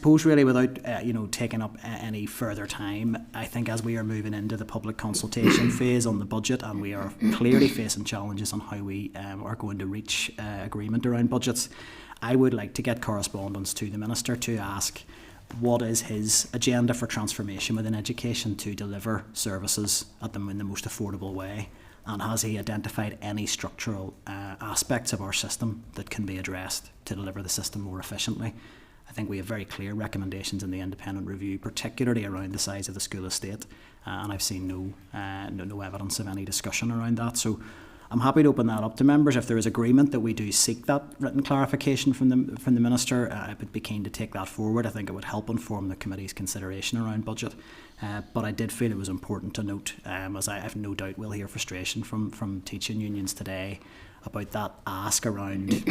suppose really without taking up any further time, I think as we are moving into the public consultation phase on the budget, and we are clearly facing challenges on how we are going to reach agreement around budgets, I would like to get correspondence to the Minister to ask what is his agenda for transformation within education to deliver services in the most affordable way, and has he identified any structural aspects of our system that can be addressed to deliver the system more efficiently. I think we have very clear recommendations in the independent review, particularly around the size of the school estate, and I've seen no evidence of any discussion around that. So I'm happy to open that up to members. If there is agreement that we do seek that written clarification from the Minister, I would be keen to take that forward. I think it would help inform the committee's consideration around budget. But I did feel it was important to note, as I have no doubt we'll hear frustration from teaching unions today about that ask around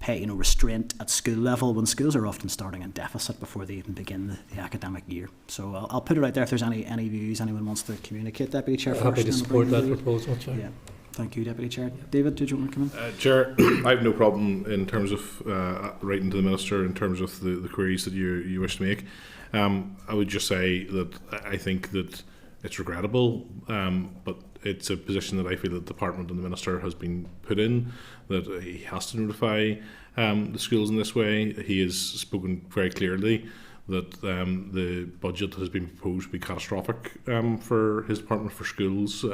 restraint at school level when schools are often starting in deficit before they even begin the academic year. So I'll put it out there if there's any views anyone wants to communicate. Deputy Chair, happy to support that proposal, Chair. Yeah. Thank you, Deputy Chair. David, did you want to come in? Chair, I have no problem in terms of writing to the Minister in terms of the queries that you wish to make. I would just say that I think that it's regrettable, but it's a position that I feel that the Department and the Minister has been put in, that he has to notify the schools in this way. He has spoken very clearly that the budget has been proposed to be catastrophic for his department, for schools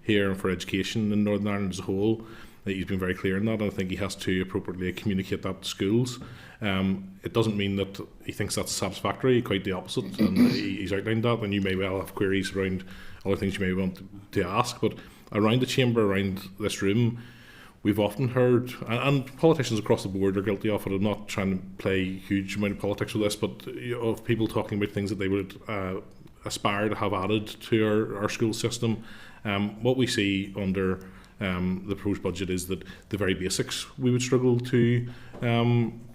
here and for education in Northern Ireland as a whole. He's been very clear in that, and I think he has to appropriately communicate that to schools. It doesn't mean that he thinks that's satisfactory, quite the opposite, and he's outlined that, and you may well have queries around other things you may want to ask, but around the chamber, around this room, we've often heard, and politicians across the board are guilty of it. I'm not trying to play a huge amount of politics with this, but of people talking about things that they would aspire to have added to our school system. What we see under the proposed budget is that the very basics we would struggle to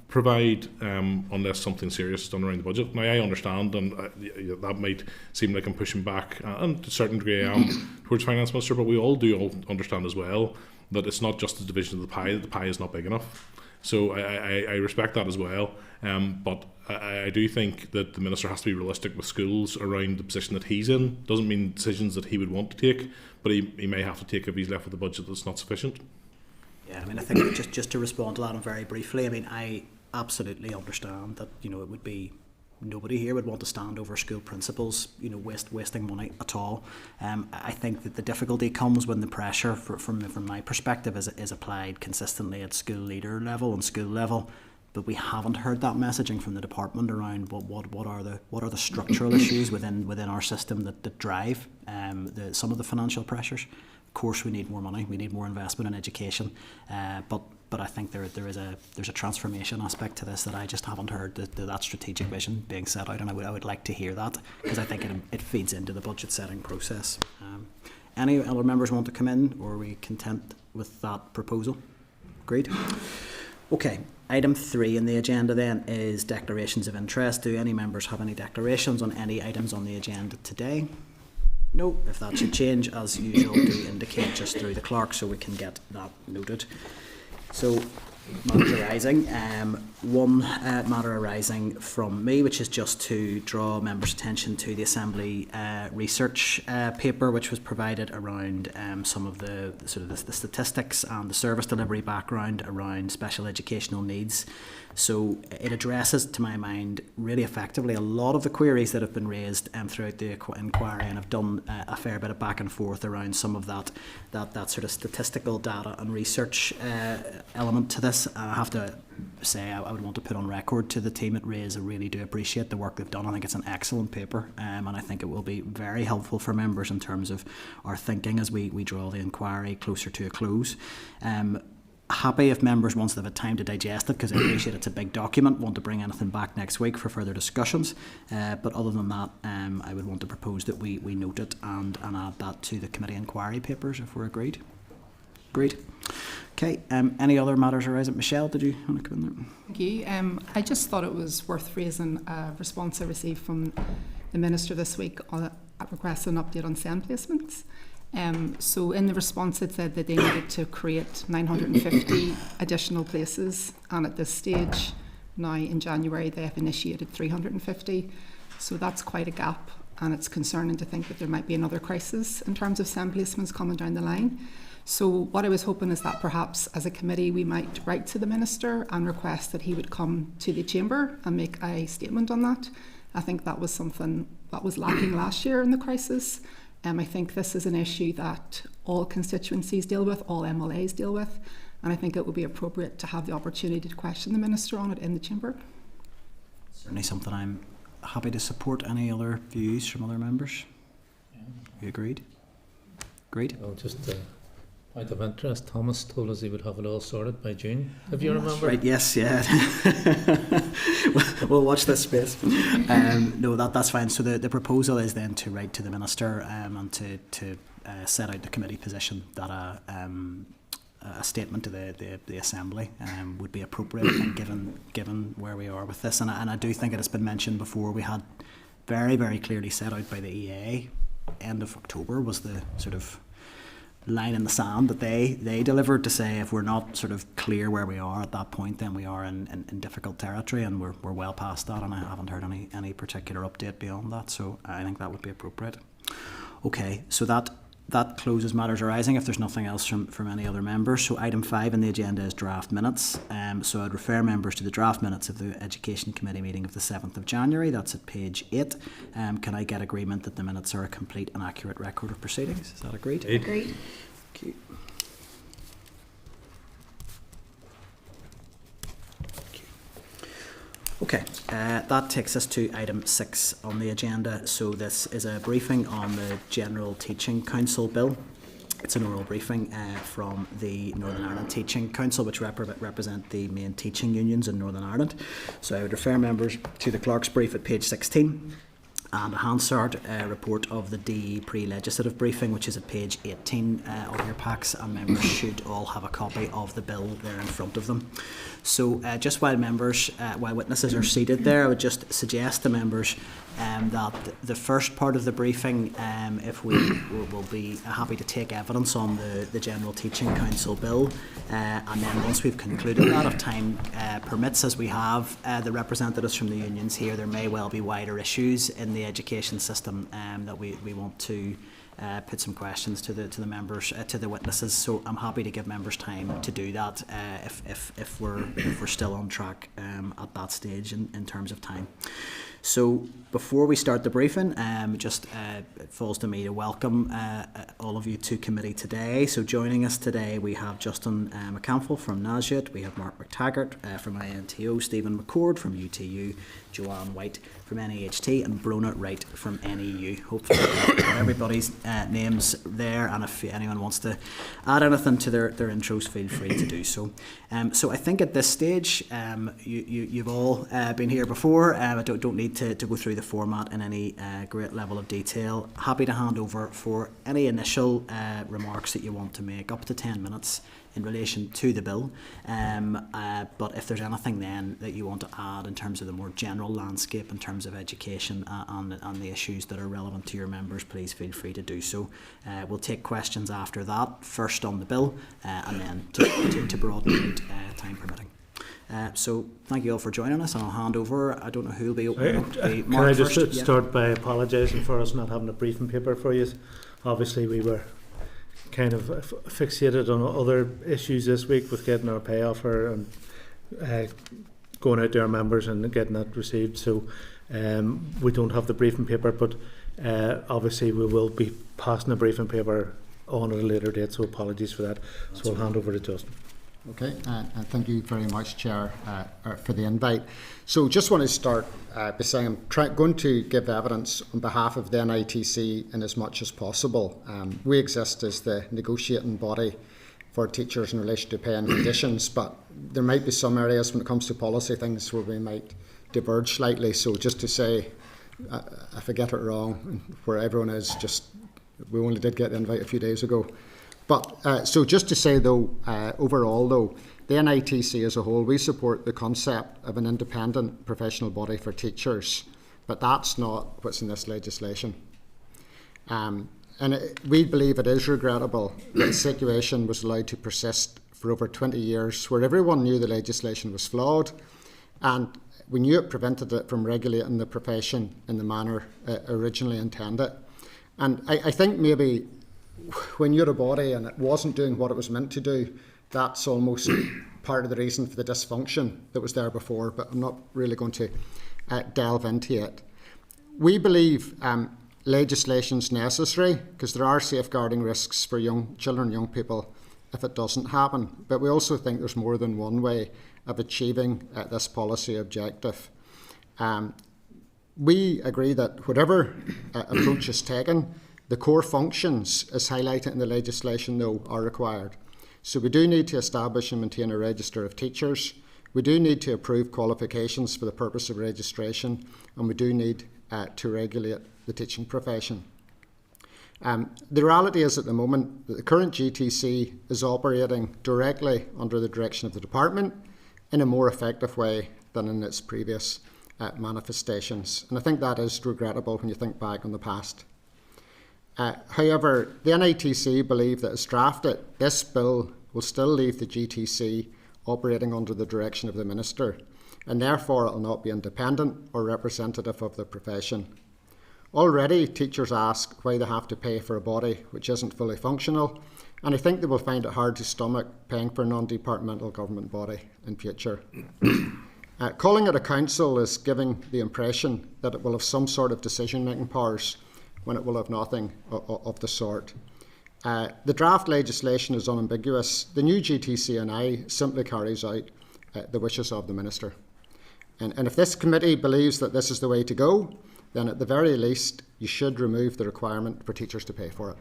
provide unless something serious is done around the budget. Now I understand, and that might seem like I'm pushing back, and to a certain degree I am, towards Finance Minister, but we all understand as well that it's not just the division of the pie is not big enough. So I respect that as well, but I do think that the Minister has to be realistic with schools around the position that he's in. Doesn't mean decisions that he would want to take, but he may have to take if he's left with a budget that's not sufficient. Yeah, I think just to respond to that and very briefly, I absolutely understand that it would be, nobody here would want to stand over school principals, wasting money at all. I think that the difficulty comes when the pressure, from my perspective, is applied consistently at school leader level and school level. But we haven't heard that messaging from the department around what are the structural issues within our system that drive some of the financial pressures. Of course, we need more money, we need more investment in education, but I think there's a transformation aspect to this that I just haven't heard that strategic vision being set out, and I would like to hear that, because I think it feeds into the budget setting process. Any other members want to come in, or are we content with that proposal? Agreed. Okay, item 3 in the agenda then is declarations of interest. Do any members have any declarations on any items on the agenda today? No. If that should change, as usual, do indicate just through the clerk so we can get that noted. So, matters arising. One matter arising from me, which is just to draw members' attention to the Assembly research paper, which was provided around some of the statistics and the service delivery background around special educational needs. So it addresses, to my mind, really effectively a lot of the queries that have been raised throughout the inquiry, and have done a fair bit of back and forth around some of that sort of statistical data and research element to this. I have to say I would want to put on record to the team at Raise, I really do appreciate the work they've done. I think it's an excellent paper, and I think it will be very helpful for members in terms of our thinking as we draw the inquiry closer to a close. Happy if members, once they've had time to digest it, because I appreciate it's a big document, want to bring anything back next week for further discussions. But other than that, I would want to propose that we note it and add that to the committee inquiry papers if we're agreed. Agreed. Okay, any other matters arising? Michelle, did you want to come in there? Thank you. I just thought it was worth raising a response I received from the Minister this week on requesting an update on SEND placements. So in the response it said that they needed to create 950 additional places, and at this stage Now in January they have initiated 350, so that's quite a gap, and it's concerning to think that there might be another crisis in terms of SEND placements coming down the line. So what I was hoping is that perhaps as a committee we might write to the Minister and request that he would come to the Chamber and make a statement on that. I think that was something that was lacking last year in the crisis. I think this is an issue that all constituencies deal with, all MLAs deal with, and I think it would be appropriate to have the opportunity to question the Minister on it in the Chamber. Certainly something I'm happy to support. Any other views from other members? You agreed? Agreed? Oh, just out of interest, Thomas told us he would have it all sorted by June. Have you remembered? Right, yes, yeah. We'll watch this space. No, that's fine. So the proposal is then to write to the Minister and to set out the committee position that a statement to the Assembly would be appropriate, and given where we are with this. And I do think it has been mentioned before, we had very, very clearly set out by the EA, end of October was the sort of line in the sand that they delivered, to say if we're not sort of clear where we are at that point, then we are in difficult territory, and we're well past that, and I haven't heard any particular update beyond that, so I think that would be appropriate. Okay, so that closes matters arising if there's nothing else from any other members. So item 5 on the agenda is draft minutes. So I'd refer members to the draft minutes of the Education Committee meeting of the 7th of January. That's at page 8. Can I get agreement that the minutes are a complete and accurate record of proceedings? Is that agreed? Agreed. Thank you. Okay, that takes us to item 6 on the agenda. So this is a briefing on the General Teaching Council Bill. It's an oral briefing from the Northern Ireland Teaching Council, which represent the main teaching unions in Northern Ireland. So I would refer members to the clerk's brief at page 16, and a Hansard report of the DE pre-legislative briefing, which is at page 18 of your packs, and members should all have a copy of the bill there in front of them. So just while witnesses are seated there, I would just suggest to members that the first part of the briefing, if we will be happy to take evidence on the General Teaching Council bill, and then once we've concluded that, if time permits, as we have the representatives from the unions here, there may well be wider issues in the education system that we want to put some questions to the members, to the witnesses. So I'm happy to give members time to do that if we're still on track at that stage in terms of time. So before we start the briefing, it falls to me to welcome all of you to committee today. So joining us today, we have Justin McCamphill from NASUT, we have Mark McTaggart from INTO, Stephen McCord from UTU, Joanne Whyte from NEHT, and Bronagh Wright from NEU. Hopefully I've got everybody's names there, and if anyone wants to add anything to their intros, feel free to do so. So I think at this stage, you've all been here before. I don't need to go through the format in any great level of detail. Happy to hand over for any initial remarks that you want to make, up to 10 minutes in relation to the bill, but if there's anything then that you want to add in terms of the more general landscape in terms of education and the issues that are relevant to your members, please feel free to do so. We'll take questions after that, first on the bill, and then to broaden out, time permitting. So thank you all for joining us, and I'll hand over. I don't know who will be opening up. Can I just start by apologising for us not having a briefing paper for you? Obviously we were kind of fixated on other issues this week with getting our pay offer and going out to our members and getting that received. So we don't have the briefing paper, but obviously we will be passing the briefing paper on at a later date, so apologies for that. That's so I'll hand over to Justin. Okay, and thank you very much, Chair, for the invite. So just want to start by saying I'm going to give evidence on behalf of the NITC in as much as possible. We exist as the negotiating body for teachers in relation to pay and conditions, but there might be some areas when it comes to policy things where we might diverge slightly. So just to say, if I get it wrong, where everyone is, we only did get the invite a few days ago. But so just to say though, overall though, the NITC as a whole, we support the concept of an independent professional body for teachers, but that's not what's in this legislation. We believe it is regrettable that the situation was allowed to persist for over 20 years, where everyone knew the legislation was flawed, and we knew it prevented it from regulating the profession in the manner originally intended. And I think maybe when you're a body and it wasn't doing what it was meant to do, that's almost part of the reason for the dysfunction that was there before, but I'm not really going to delve into it. We believe legislation is necessary because there are safeguarding risks for young children, young people, if it doesn't happen. But we also think there's more than one way of achieving this policy objective. We agree that whatever approach is taken, the core functions, as highlighted in the legislation, though, are required. So we do need to establish and maintain a register of teachers. We do need to approve qualifications for the purpose of registration, and we do need to regulate the teaching profession. The reality is at the moment that the current GTC is operating directly under the direction of the department in a more effective way than in its previous manifestations. And I think that is regrettable when you think back on the past. However, the NITC believe that as drafted, this bill will still leave the GTC operating under the direction of the Minister, and therefore it will not be independent or representative of the profession. Already, teachers ask why they have to pay for a body which isn't fully functional, and I think they will find it hard to stomach paying for a non-departmental government body in future. Calling it a council is giving the impression that it will have some sort of decision-making powers when it will have nothing of the sort. The draft legislation is unambiguous. The new GTCNI simply carries out the wishes of the Minister. And if this committee believes that this is the way to go, then at the very least you should remove the requirement for teachers to pay for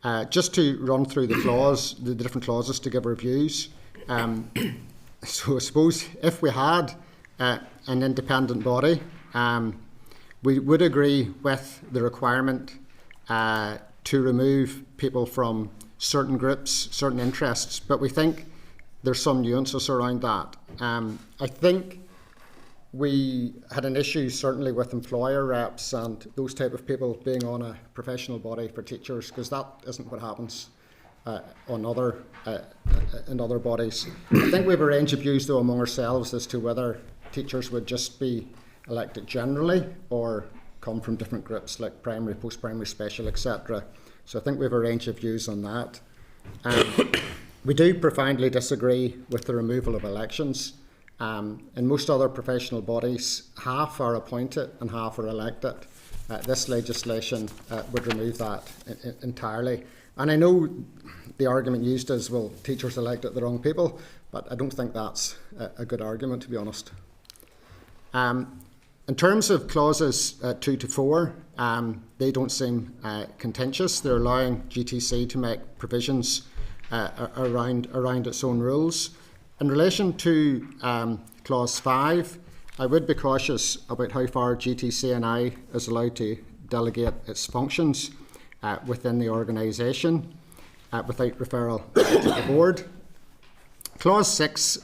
it. Just to run through the different clauses to give our views. So I suppose if we had an independent body, we would agree with the requirement to remove people from certain groups, certain interests, but we think there's some nuances around that. I think we had an issue certainly with employer reps and those type of people being on a professional body for teachers, because that isn't what happens in other bodies. I think we have a range of views though among ourselves as to whether teachers would just be elected generally or come from different groups like primary, post-primary, special, etc. So I think we have a range of views on that. We do profoundly disagree with the removal of elections. In most other professional bodies, half are appointed and half are elected. This legislation would remove that entirely. And I know the argument used is, well, teachers elected the wrong people, but I don't think that's a good argument, to be honest. In terms of clauses 2 to 4, they don't seem contentious. They're allowing GTC to make provisions around its own rules. In relation to clause 5, I would be cautious about how far GTC&I is allowed to delegate its functions within the organisation without referral to the board. Clause 6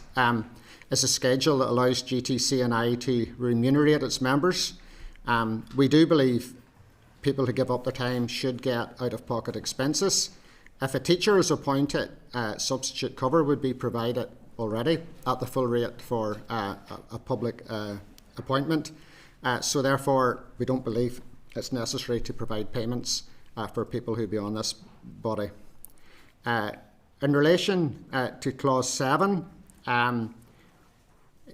is a schedule that allows GTC&I to remunerate its members. We do believe people who give up their time should get out-of-pocket expenses. If a teacher is appointed, substitute cover would be provided already at the full rate for a public appointment. So therefore, we don't believe it's necessary to provide payments for people who be on this body. In relation to clause 7,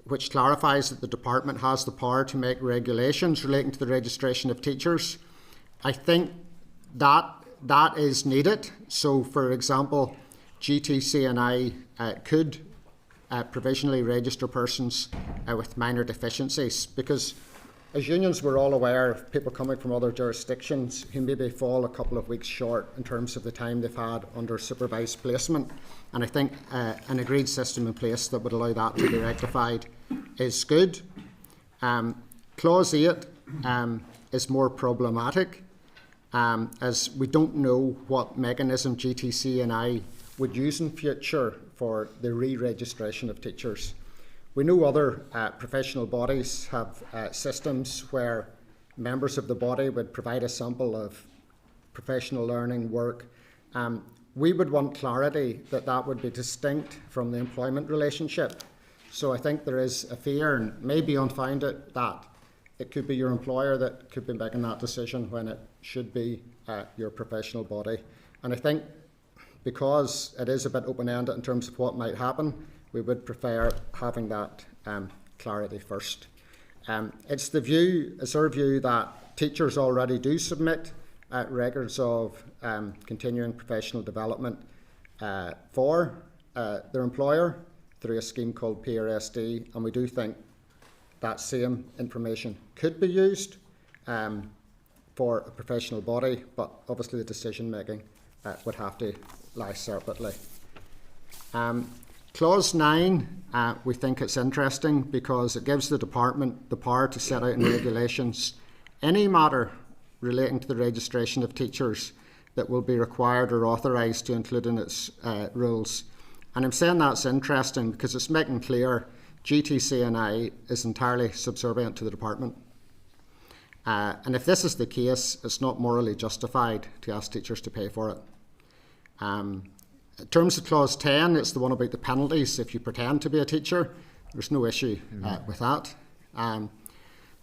which clarifies that the department has the power to make regulations relating to the registration of teachers, I think that is needed. So, for example, GTC&I could provisionally register persons with minor deficiencies, because as unions we're all aware of people coming from other jurisdictions who maybe fall a couple of weeks short in terms of the time they've had under supervised placement, and I think an agreed system in place that would allow that to be rectified is good. Clause 8 is more problematic, as we don't know what mechanism GTC&I would use in future for the re-registration of teachers. We know other professional bodies have systems where members of the body would provide a sample of professional learning work. We would want clarity that that would be distinct from the employment relationship, So I think there is a fear, and maybe unfounded, that it could be your employer that could be making that decision when it should be your professional body. And I think because it is a bit open-ended in terms of what might happen, we would prefer having that clarity first. It's our view that teachers already do submit records of continuing professional development for their employer through a scheme called PRSD, and we do think that same information could be used for a professional body, but obviously the decision making would have to lie separately. Clause 9, we think it's interesting because it gives the department the power to set out in regulations any matter relating to the registration of teachers that will be required or authorised to include in its rules. And I'm saying that's interesting because it's making clear GTC&I is entirely subservient to the department. And if this is the case, it's not morally justified to ask teachers to pay for it. In terms of Clause 10, it's the one about the penalties if you pretend to be a teacher. There's no issue with that.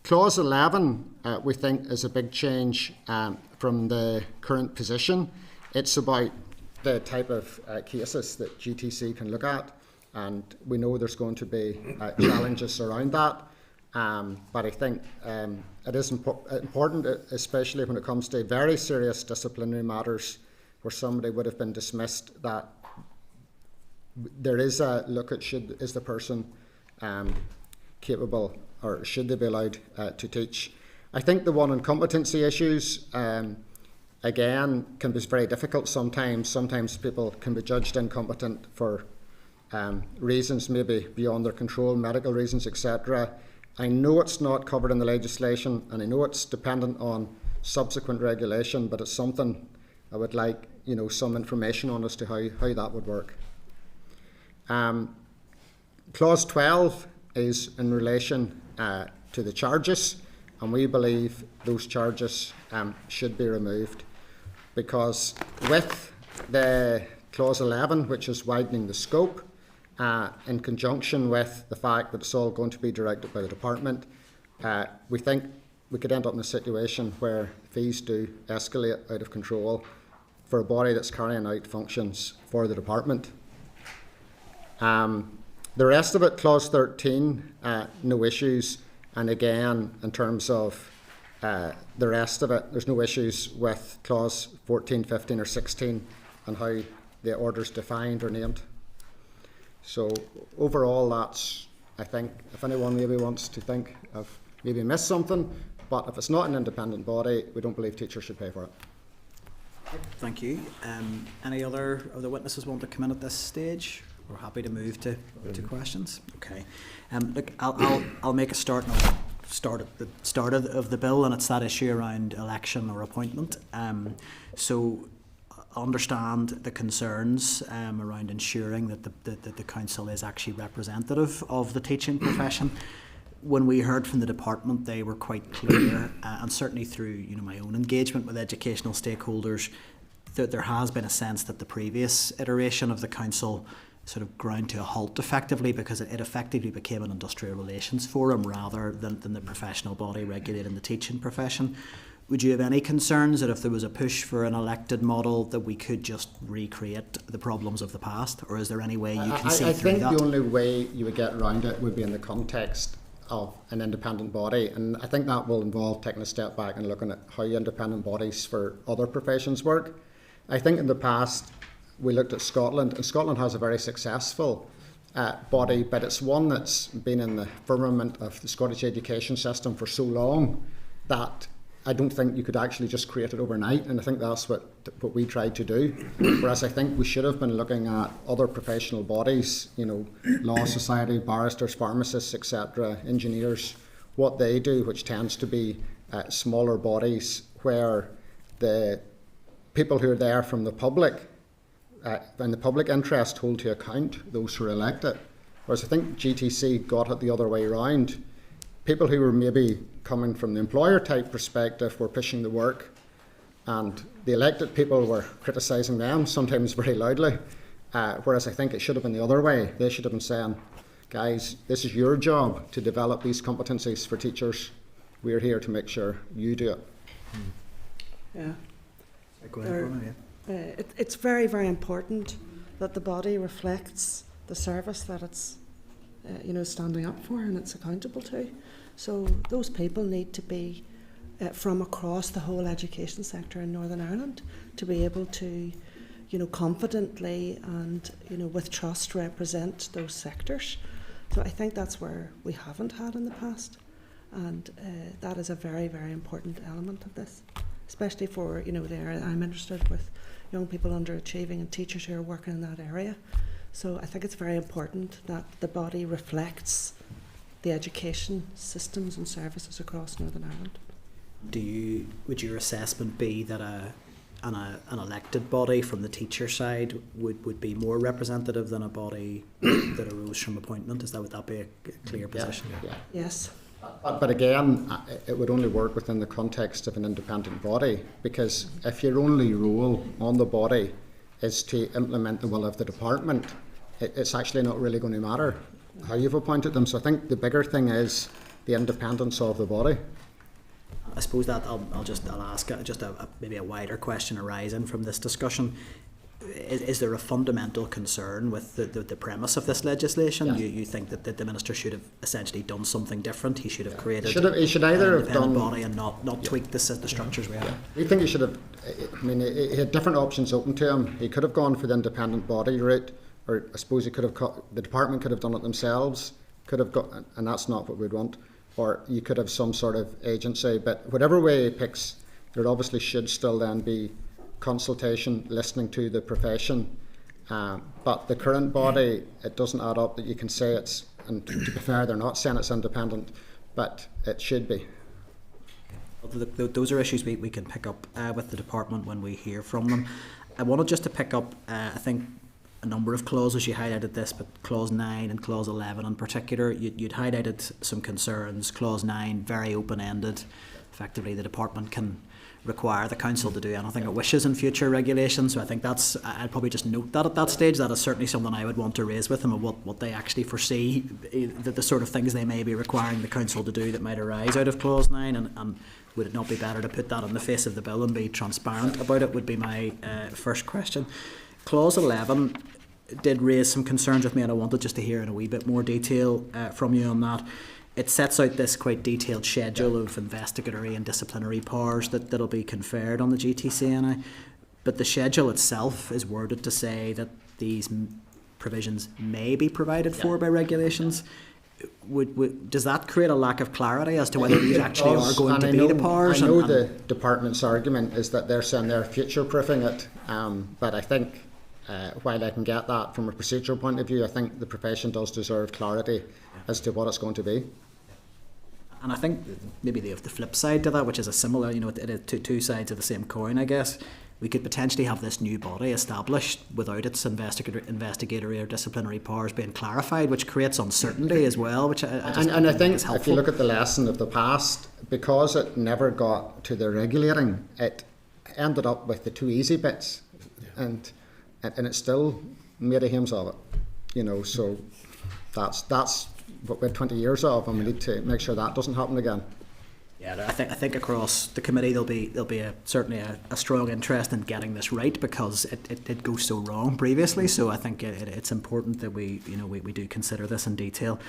Clause 11, we think, is a big change from the current position. It's about the type of cases that GTC can look at, and we know there's going to be challenges around that. But I think it is important, especially when it comes to very serious disciplinary matters where somebody would have been dismissed, that there is a look at is the person capable, or should they be allowed to teach. I think the one on competency issues, again, can be very difficult sometimes. Sometimes people can be judged incompetent for reasons maybe beyond their control, medical reasons, etc. I know it's not covered in the legislation, and I know it's dependent on subsequent regulation, but it's something I would like, some information on as to how that would work. Clause 12 is in relation to the charges, and we believe those charges should be removed, because with the Clause 11, which is widening the scope, in conjunction with the fact that it's all going to be directed by the department, we think we could end up in a situation where fees do escalate out of control for a body that's carrying out functions for the department. The rest of it, Clause 13, no issues. And again, in terms of the rest of it, there's no issues with Clause 14, 15 or 16 and how the order's defined or named. So overall, that's, I think, if anyone maybe wants to think I've maybe missed something, but if it's not an independent body, we don't believe teachers should pay for it. Thank you. Any other of the witnesses want to come in at this stage? We're happy to move to questions. Okay. Look, I'll make a start at the start of the bill, and it's that issue around election or appointment. So understand the concerns around ensuring that the council is actually representative of the teaching profession. When we heard from the department, they were quite clear, and certainly through my own engagement with educational stakeholders, that there has been a sense that the previous iteration of the council sort of ground to a halt effectively, because it effectively became an industrial relations forum rather than the professional body regulating the teaching profession. Would you have any concerns that if there was a push for an elected model that we could just recreate the problems of the past, or is there any way you can see through that? I think the only way you would get around it would be in the context of an independent body, and I think that will involve taking a step back and looking at how independent bodies for other professions work. I think in the past we looked at Scotland, and Scotland has a very successful body, but it's one that's been in the firmament of the Scottish education system for so long that I don't think you could actually just create it overnight, and I think that's what we tried to do. Whereas I think we should have been looking at other professional bodies, law society, barristers, pharmacists, etc., engineers, what they do, which tends to be smaller bodies where the people who are there from the public and the public interest hold to account those who are elected. Whereas I think GTC got it the other way around. People who were maybe coming from the employer type perspective were pushing the work, and the elected people were criticising them, sometimes very loudly, whereas I think it should have been the other way. They should have been saying, guys, this is your job to develop these competencies for teachers. We're here to make sure you do it. Yeah. Go ahead, Bronagh, yeah. It's very, very important that the body reflects the service that it's standing up for and it's accountable to. So those people need to be from across the whole education sector in Northern Ireland to be able to, confidently and, with trust represent those sectors. So I think that's where we haven't had in the past, and that is a very, very important element of this, especially for, the area I'm interested with, young people underachieving and teachers who are working in that area. So I think it's very important that the body reflects the education systems and services across Northern Ireland. Would your assessment be that an elected body from the teacher side would be more representative than a body that arose from appointment? Would that be a clear position? Yeah. Yes. But again, it would only work within the context of an independent body, because if your only role on the body is to implement the will of the department, it's actually not really going to matter how you've appointed them. So I think the bigger thing is the independence of the body. I suppose that I'll ask maybe a wider question arising from this discussion. Is there a fundamental concern with the premise of this legislation? Yeah. You think that the minister should have essentially done something different? He should have created He should either an have done body and not tweak the structures we have. We think he should have. I mean, he had different options open to him. He could have gone for the independent body route, or I suppose he could have. The department could have done it themselves. Could have got, and that's not what we'd want. Or you could have some sort of agency. But whatever way he picks, there obviously should still then be consultation, listening to the profession. But the current body, it doesn't add up that you can say it's. And to be fair, they're not saying it's independent, but it should be. Those are issues we can pick up with the department when we hear from them. I wanted just to pick up, I think, a number of clauses. You highlighted this, but clause 9 and clause 11 in particular, you'd highlighted some concerns. Clause 9, very open-ended. Effectively, the department can require the council to do anything it wishes in future regulations. So I think I'd probably just note that at that stage. That is certainly something I would want to raise with them, of what they actually foresee, the sort of things they may be requiring the council to do that might arise out of clause 9, and would it not be better to put that on the face of the bill and be transparent about it, would be my first question. Clause 11 did raise some concerns with me, and I wanted just to hear in a wee bit more detail from you on that. It sets out this quite detailed schedule of investigatory and disciplinary powers that'll be conferred on the GTCNI, but the schedule itself is worded to say that these provisions may be provided for by regulations. Does that create a lack of clarity as to whether these actually are going to be the powers? I know the department's argument is that they're saying they're future-proofing it, but I think while I can get that from a procedural point of view, I think the profession does deserve clarity as to what it's going to be. And I think maybe the flip side to that, which is a similar, it is two sides of the same coin, I guess. We could potentially have this new body established without its investigatory or disciplinary powers being clarified, which creates uncertainty as well, which I think is helpful. If you look at the lesson of the past, because it never got to the regulating, it ended up with the two easy bits, and it still made a hymns of it, so that's what we had 20 years of, and we need to make sure that doesn't happen again. Yeah, I think across the committee there'll be certainly a strong interest in getting this right, because it did go so wrong previously. So I think it's important that we do consider this in detail.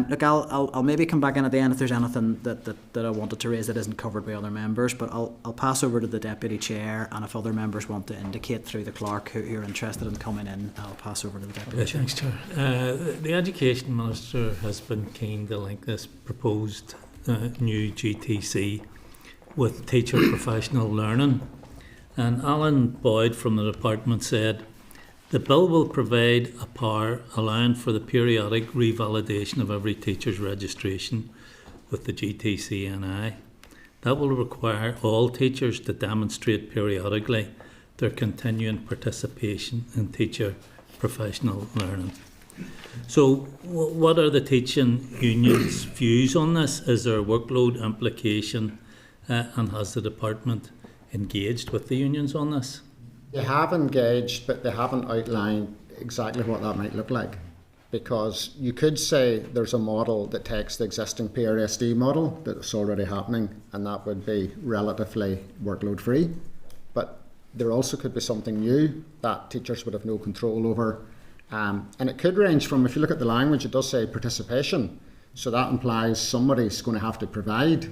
Look, I'll maybe come back in at the end if there's anything that I wanted to raise that isn't covered by other members. But I'll pass over to the deputy chair, and if other members want to indicate through the clerk who are interested in coming in, I'll pass over to the deputy chair. Thanks, Chair. The Education Minister has been keen to link this proposed new GTC with teacher professional learning, and Alan Boyd from the department said the bill will provide a power allowing for the periodic revalidation of every teacher's registration with the GTCNI. That will require all teachers to demonstrate periodically their continuing participation in teacher professional learning. So what are the teaching unions' views on this? Is there a workload implication, and has the department engaged with the unions on this? They have engaged, but they haven't outlined exactly what that might look like, because you could say there's a model that takes the existing PRSD model that's already happening, and that would be relatively workload free. But there also could be something new that teachers would have no control over. And it could range from, if you look at the language, it does say participation. So that implies somebody's going to have to provide.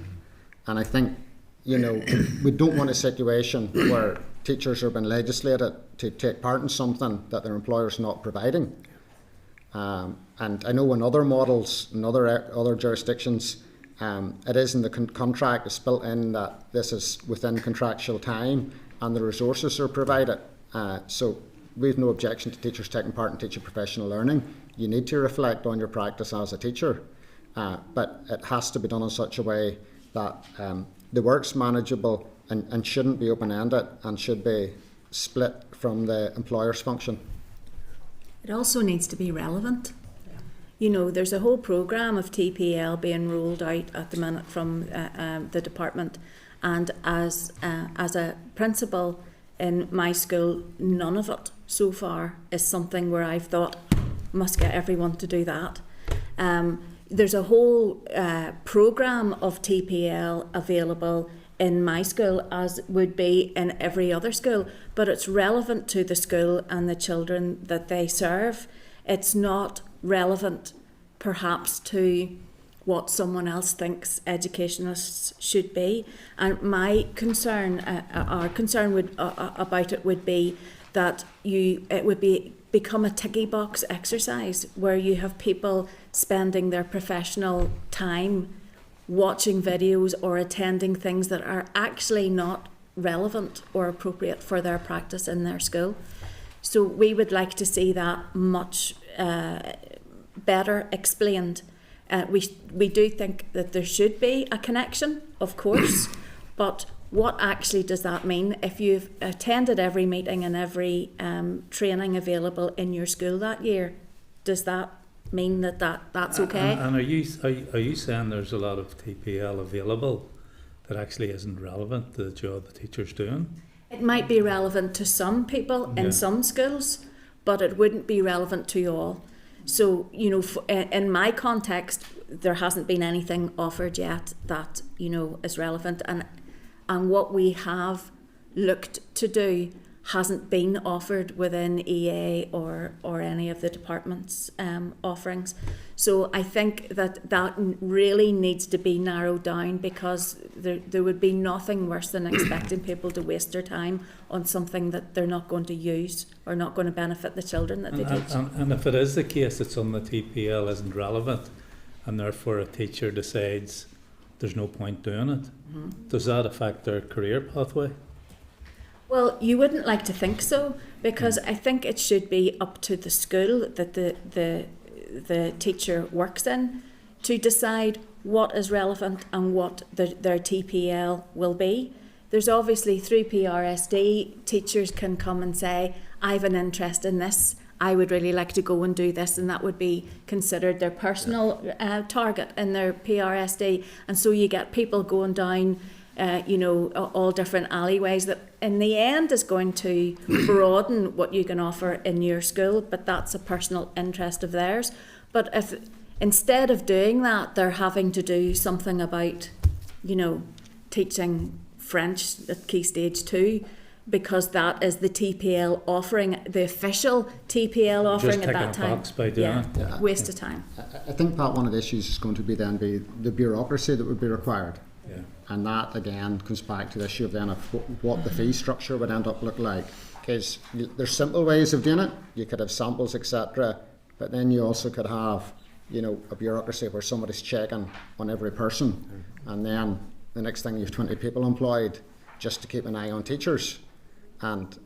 And I think, we don't want a situation where teachers are being legislated to take part in something that their employer's not providing. And I know in other models, in other jurisdictions, it is in the contract, it's built in that this is within contractual time and the resources are provided. So we have no objection to teachers taking part in teacher professional learning. You need to reflect on your practice as a teacher, but it has to be done in such a way that the work's manageable and shouldn't be open-ended and should be split from the employer's function. It also needs to be relevant. There's a whole programme of TPL being rolled out at the minute from the department, and as a principal in my school, none of it so far is something where I've thought, must get everyone to do that. There's a whole programme of TPL available in my school, as would be in every other school, but it's relevant to the school and the children that they serve. It's not relevant perhaps to what someone else thinks educationists should be. And my concern, our concern about it would be that it would become a ticky box exercise where you have people spending their professional time watching videos or attending things that are actually not relevant or appropriate for their practice in their school. So we would like to see that much better explained. We do think that there should be a connection, of course, but what actually does that mean? If you've attended every meeting and every training available in your school that year, does that mean that's okay? And are you saying there's a lot of TPL available that actually isn't relevant to the job the teacher's doing? It might be relevant to some people in some schools, but it wouldn't be relevant to all. So, in my context, there hasn't been anything offered yet that, is relevant. And what we have looked to do hasn't been offered within EA or any of the department's offerings. So I think that really needs to be narrowed down, because there would be nothing worse than expecting people to waste their time on something that they're not going to use or not going to benefit the children that they teach. And if it is the case that some of the TPL isn't relevant, and therefore a teacher decides there's no point doing it, does that affect their career pathway? Well, you wouldn't like to think so, because I think it should be up to the school that the teacher works in to decide what is relevant and what their TPL will be. There's obviously, through PRSD, teachers can come and say, I have an interest in this, I would really like to go and do this, and that would be considered their personal target in their PRSD. And so you get people going down all different alleyways that in the end is going to broaden what you can offer in your school, but that's a personal interest of theirs. But if instead of doing that, they're having to do something about, teaching French at Key Stage 2, because that is the TPL offering, the official TPL offering at that time. Just ticking a box by doing it. Waste of time. I think that one of the issues is going to be the bureaucracy that would be required. Yeah. And that again comes back to the issue of then of what the fee structure would end up look like. Because there's simple ways of doing it. You could have samples, etc. But then you also could have, a bureaucracy where somebody's checking on every person, and then the next thing you have 20 people employed just to keep an eye on teachers, and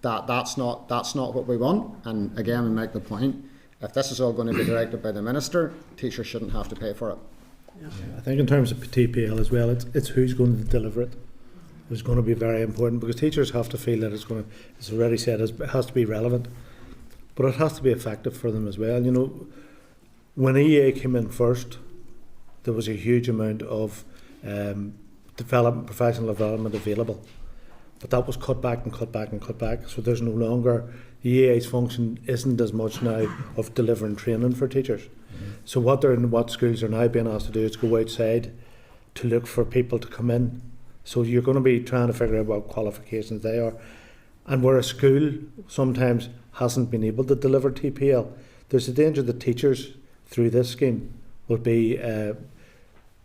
that's not what we want. And again, we make the point: if this is all going to be directed by the minister, teachers shouldn't have to pay for it. Yeah. I think in terms of TPL as well, it's who's going to deliver it. It's going to be very important, because teachers have to feel that it's already said, it has to be relevant, but it has to be effective for them as well. When EA came in first, there was a huge amount of professional development available. But that was cut back and cut back and cut back. So there's no longer, the EA's function isn't as much now of delivering training for teachers. So what schools are now being asked to do is go outside to look for people to come in. So you're going to be trying to figure out what qualifications they are. And where a school sometimes hasn't been able to deliver TPL, there's a danger that teachers through this scheme will be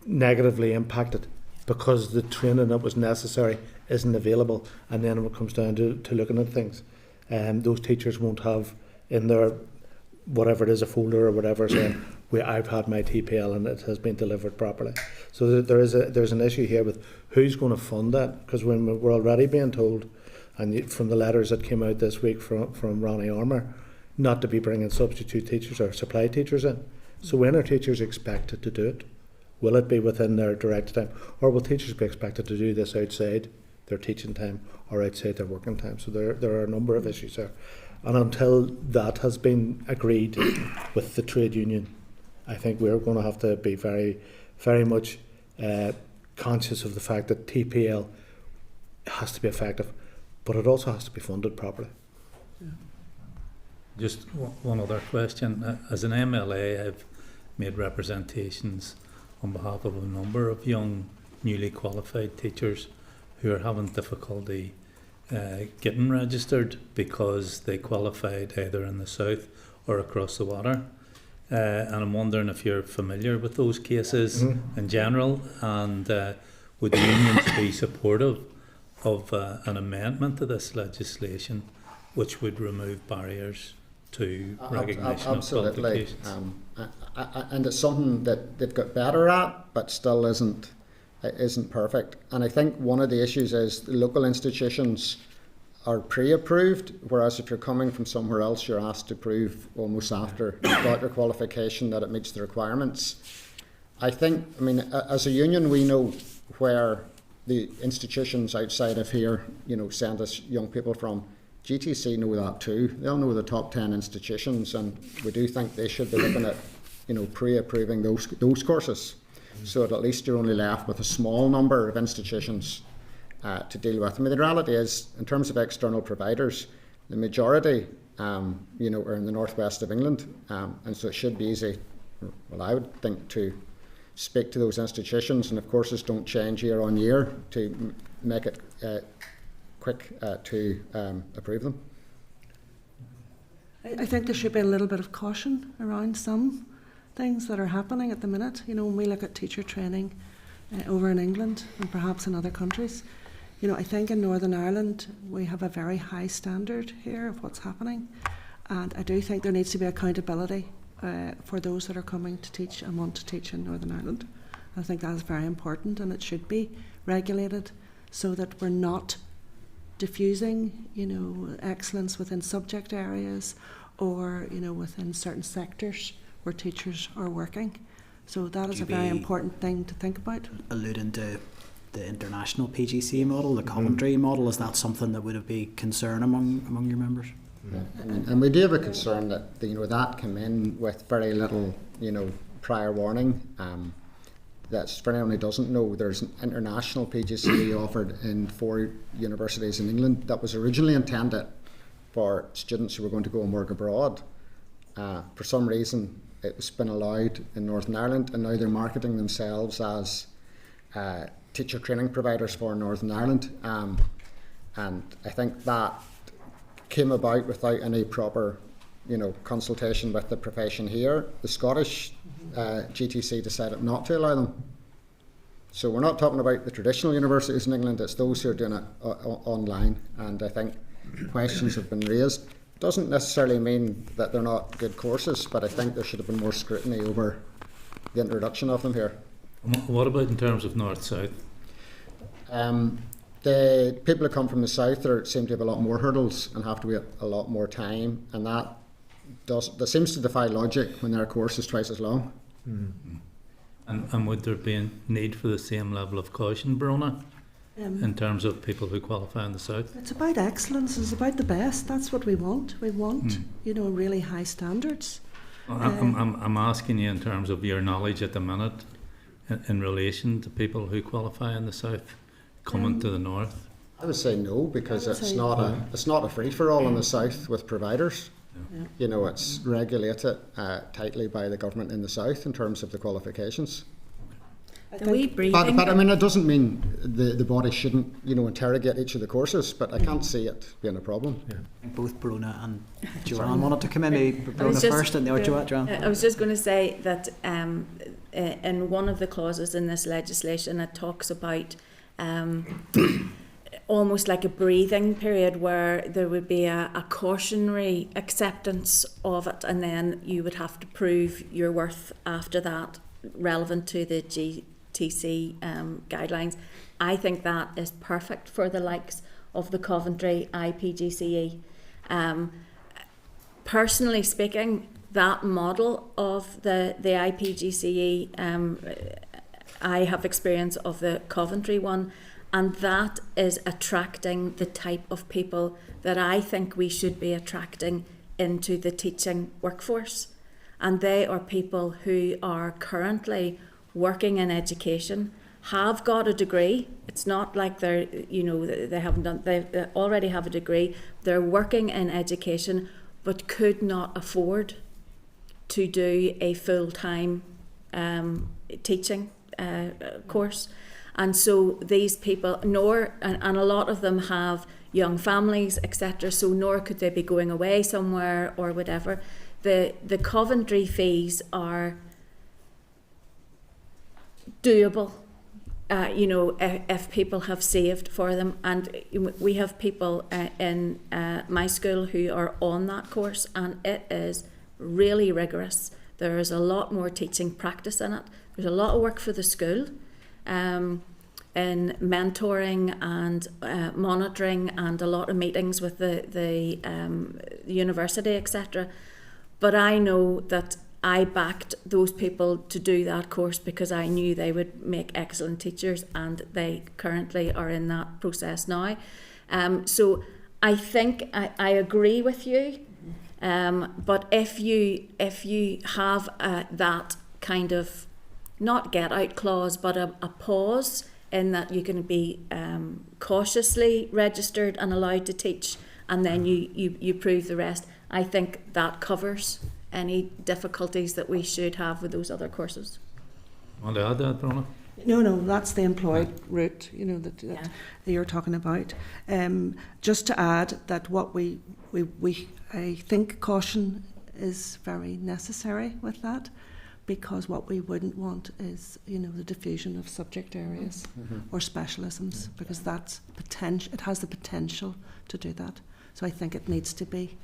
negatively impacted because the training that was necessary isn't available, and then when it comes down to looking at things, those teachers won't have in their whatever it is, a folder or whatever, saying I've had my TPL and it has been delivered properly. So there's an issue here with who's going to fund that, because when we're already being told, and from the letters that came out this week from Ronnie Armour, not to be bringing substitute teachers or supply teachers in. So when are teachers expected to do it? Will it be within their direct time, or will teachers be expected to do this outside their teaching time or outside their working time? So there are a number of issues there. And until that has been agreed with the trade union, I think we're going to have to be very, very much conscious of the fact that TPL has to be effective, but it also has to be funded properly. Yeah. Just one other question. As an MLA, I've made representations on behalf of a number of young, newly qualified teachers who are having difficulty getting registered because they qualified either in the south or across the water. And I'm wondering if you're familiar with those cases in general, and would the unions be supportive of an amendment to this legislation which would remove barriers to recognition of qualifications? And it's something that they've got better at, but still isn't perfect. And I think one of the issues is the local institutions are pre-approved, whereas if you're coming from somewhere else, you're asked to prove almost after you've got your qualification that it meets the requirements. I mean, as a union, we know where the institutions outside of here, send us young people from. GTC know that too. They'll know the top 10 institutions, and we do think they should be looking at, pre-approving those courses, so that at least you're only left with a small number of institutions to deal with. I mean, the reality is, in terms of external providers, the majority, are in the northwest of England, and so it should be easy, well, I would think, to speak to those institutions, and of courses don't change year on year, to make it quick to approve them. I think there should be a little bit of caution around some things that are happening at the minute. When we look at teacher training over in England and perhaps in other countries, I think in Northern Ireland we have a very high standard here of what's happening, and I do think there needs to be accountability for those that are coming to teach and want to teach in Northern Ireland. I think that is very important, and it should be regulated so that we're not diffusing, excellence within subject areas or, within certain sectors where teachers are working. So that is a very important thing to think about. Alluding to the international PGC model, the Coventry model, is that something that would be concern among your members? Yeah. And we do have a concern that that came in with very little prior warning. That's for anyone who doesn't know, there's an international PGCE offered in 4 universities in England that was originally intended for students who were going to go and work abroad. For some reason it's been allowed in Northern Ireland, and now they're marketing themselves as teacher training providers for Northern Ireland, and I think that came about without any proper consultation with the profession here. The Scottish GTC decided not to allow them. So we're not talking about the traditional universities in England, it's those who are doing it online, and I think questions have been raised. Doesn't necessarily mean that they're not good courses, but I think there should have been more scrutiny over the introduction of them here. What about in terms of north-south? The people who come from the south seem to have a lot more hurdles and have to wait a lot more time, and that seems to defy logic when their course is twice as long. Mm-hmm. And would there be a need for the same level of caution, Bronagh, in terms of people who qualify in the south? It's about excellence, it's about the best. That's what we want. We want, really high standards. I'm asking you in terms of your knowledge at the minute in relation to people who qualify in the south coming to the north. I would say no, because it's not a free for all in the south with providers. Yeah. You know, it's regulated tightly by the government in the south in terms of the qualifications. The wee breathing. But I mean, it doesn't mean the body shouldn't, you know, interrogate each of the courses. But I can't see it being a problem. I think both Bronagh and Joanne wanted to come in. Maybe Bronagh first, and Joanne. I was just going to say that in one of the clauses in this legislation, it talks about almost like a breathing period where there would be a cautionary acceptance of it, and then you would have to prove your worth after that, relevant to the GTC guidelines. I think that is perfect for the likes of the Coventry IPGCE. Personally speaking, that model of the IPGCE, I have experience of the Coventry one, and that is attracting the type of people that I think we should be attracting into the teaching workforce. And they are people who are currently working in education, have got a degree. It's not like they're, you know, they haven't done, they already have a degree. They're working in education, but could not afford to do a full-time teaching course. And so these people, and a lot of them have young families, etc. So nor could they be going away somewhere or whatever. The Coventry fees are doable, you know, if people have saved for them. And we have people in my school who are on that course, and it is really rigorous. There is a lot more teaching practice in it. There's a lot of work for the school. In mentoring and monitoring, and a lot of meetings with the university, etc. But I know that I backed those people to do that course because I knew they would make excellent teachers, and they currently are in that process now. So I think I agree with you, but if you have that kind of, not get out clause, but a pause in that you can be cautiously registered and allowed to teach, and then you prove the rest, I think that covers any difficulties that we should have with those other courses. Want to add that, Bronagh? No, that's the employed route, you know, that you're talking about. Just to add that what I think caution is very necessary with that, because what we wouldn't want is, you know, the diffusion of subject areas or specialisms, because that's it has the potential to do that. So I think it needs to be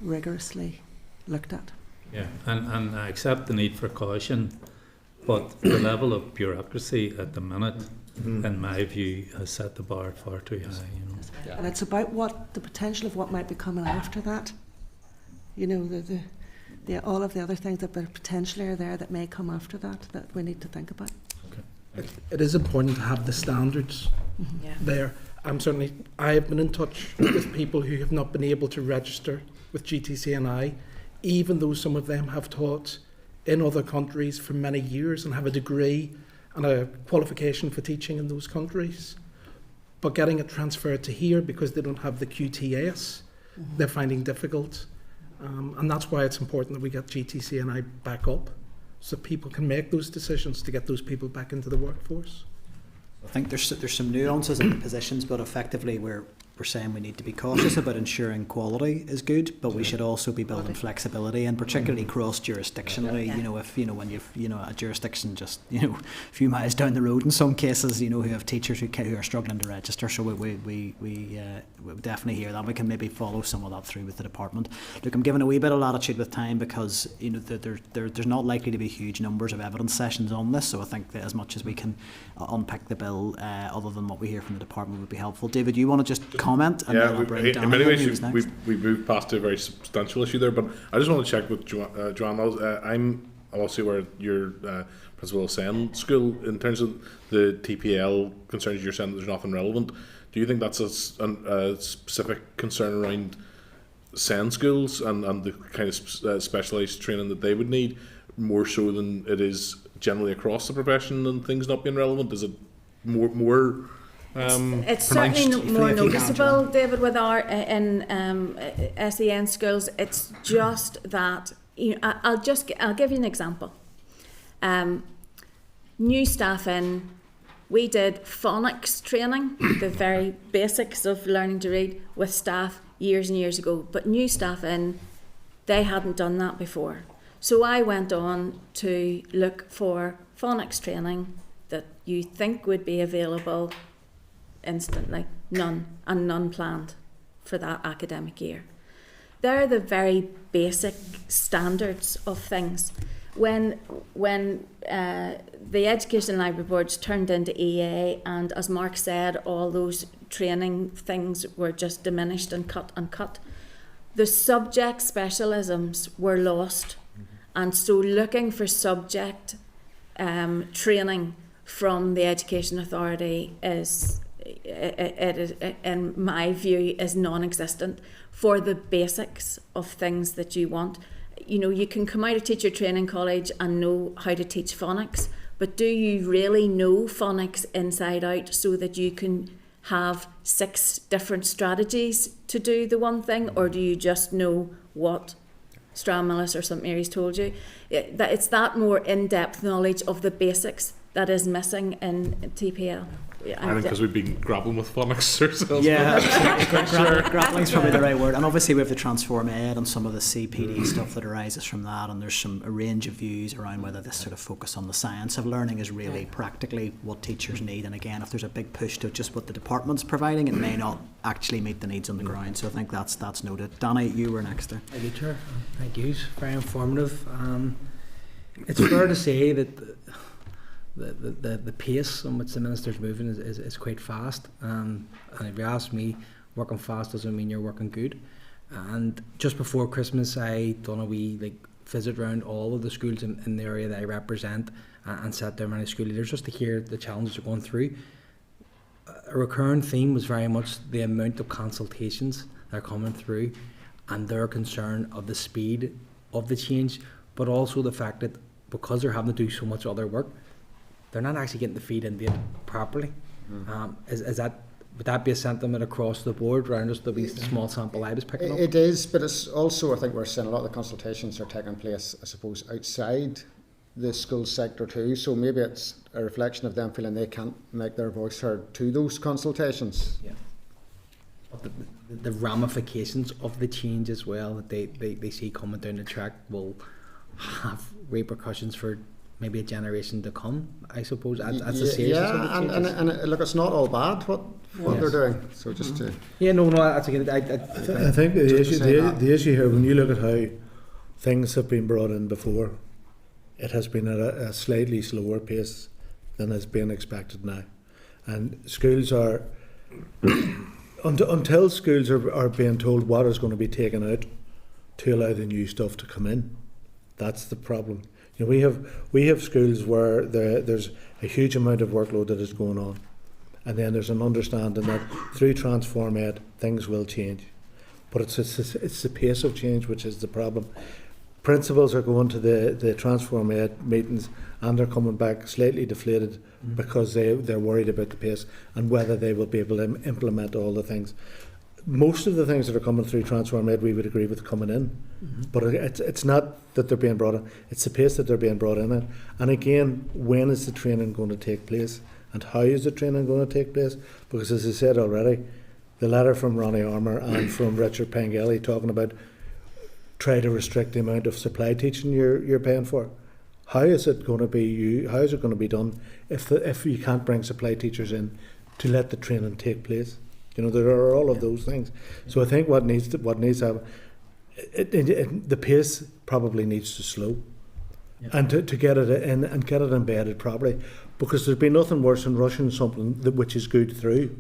rigorously looked at. Yeah, and I accept the need for caution, but the level of bureaucracy at the minute, in my view, has set the bar far too high. You know. And it's about what the potential of what might be coming after that. You know, the all of the other things that potentially are there that may come after that we need to think about. Okay. It is important to have the standards there. I have been in touch with people who have not been able to register with GTC&I, even though some of them have taught in other countries for many years and have a degree and a qualification for teaching in those countries. But getting it transferred to here because they don't have the QTS, they're finding difficult. And that's why it's important that we get GTC&I back up, so people can make those decisions to get those people back into the workforce. I think there's some nuances in the positions, but effectively we're saying we need to be cautious about ensuring quality is good, but we should also be building flexibility, and particularly cross-jurisdictionally. You know, if when you've a jurisdiction just a few miles down the road in some cases, who have teachers who are struggling to register. So we definitely hear that. We can maybe follow some of that through with the department. Look, I'm giving a wee bit of latitude with time because there's not likely to be huge numbers of evidence sessions on this. So I think that as much as we can unpick the bill, other than what we hear from the department, would be helpful. David, you want to just comment? And then I'll bring in many ways we moved past a very substantial issue there, but I just want to check with Joanne. I'm also aware you're principal of SEN school. In terms of the TPL concerns you're saying that there's nothing relevant, do you think that's a specific concern around SEN schools and the kind of specialised training that they would need, more so than it is generally across the profession and things not being relevant? Is it more It's certainly more If you can, noticeable, Joanne. David, with our in SEN schools. It's just that I'll give you an example. New staff in, we did phonics training, the very basics of learning to read with staff years and years ago. But new staff in, they hadn't done that before. So I went on to look for phonics training that you think would be available instantly. None planned for that academic year. They're the very basic standards of things. When the Education Library Boards turned into EA, and as Mark said, all those training things were just diminished and cut, the subject specialisms were lost. And so looking for subject training from the Education Authority is, in my view, is non-existent for the basics of things that you want. You know, you can come out of teacher training college and know how to teach phonics, but do you really know phonics inside out so that you can have 6 different strategies to do the one thing, or do you just know what Stramillis or St Mary's told you? It's that more in-depth knowledge of the basics that is missing in TPL. I think because we've been grappling with phonics ourselves. Yeah, grappling's probably the right word. And obviously we have the Transform Ed and some of the CPD stuff that arises from that, and there's a range of views around whether this sort of focus on the science of learning is really practically what teachers need. And again, if there's a big push to just what the department's providing, it may not actually meet the needs on the ground. So I think that's noted. Danny, you were next there. Thank you, Chair. Thank you. It's very informative. It's fair to say that the pace on which the Minister's moving is quite fast, and if you ask me, working fast doesn't mean you're working good. And just before Christmas I done a wee visit around all of the schools in the area that I represent, and sat down with many school leaders just to hear the challenges they're going through. A recurring theme was very much the amount of consultations that are coming through and their concern of the speed of the change, but also the fact that because they're having to do so much other work, they're not actually getting the feed into it properly. Would that be a sentiment across the board around just the small sample I was picking up? It is, but it's also, I think we're seeing a lot of the consultations are taking place, I suppose, outside the school sector too. So maybe it's a reflection of them feeling they can't make their voice heard to those consultations. Yeah. But the ramifications of the change as well that they see coming down the track will have repercussions for maybe a generation to come, I suppose. That's the stage. Yeah, and look, it's not all bad what they're doing. So just to that's a good. I think the issue here, when you look at how things have been brought in before, it has been at a slightly slower pace than is being expected now, and schools are until schools are being told what is going to be taken out to allow the new stuff to come in. That's the problem. You know, we have schools where there's a huge amount of workload that is going on, and then there's an understanding that through Transform Ed things will change, but it's the pace of change which is the problem. Principals are going to the Transform Ed meetings and they're coming back slightly deflated because they're worried about the pace and whether they will be able to implement all the things. Most of the things that are coming through Transform Ed we would agree with coming in, but it's not that they're being brought in, it's the pace that they're being brought in at. And again, when is the training going to take place and how is the training going to take place? Because as I said already, the letter from Ronnie Armour and from Richard Pengelly talking about try to restrict the amount of supply teaching you're paying for. How is it going to be how is it going to be done if you can't bring supply teachers in to let the training take place? You know, there are all of those things. So I think what needs to happen, the pace probably needs to slow, and to get it in and get it embedded properly, because there's been nothing worse than rushing something which is good through,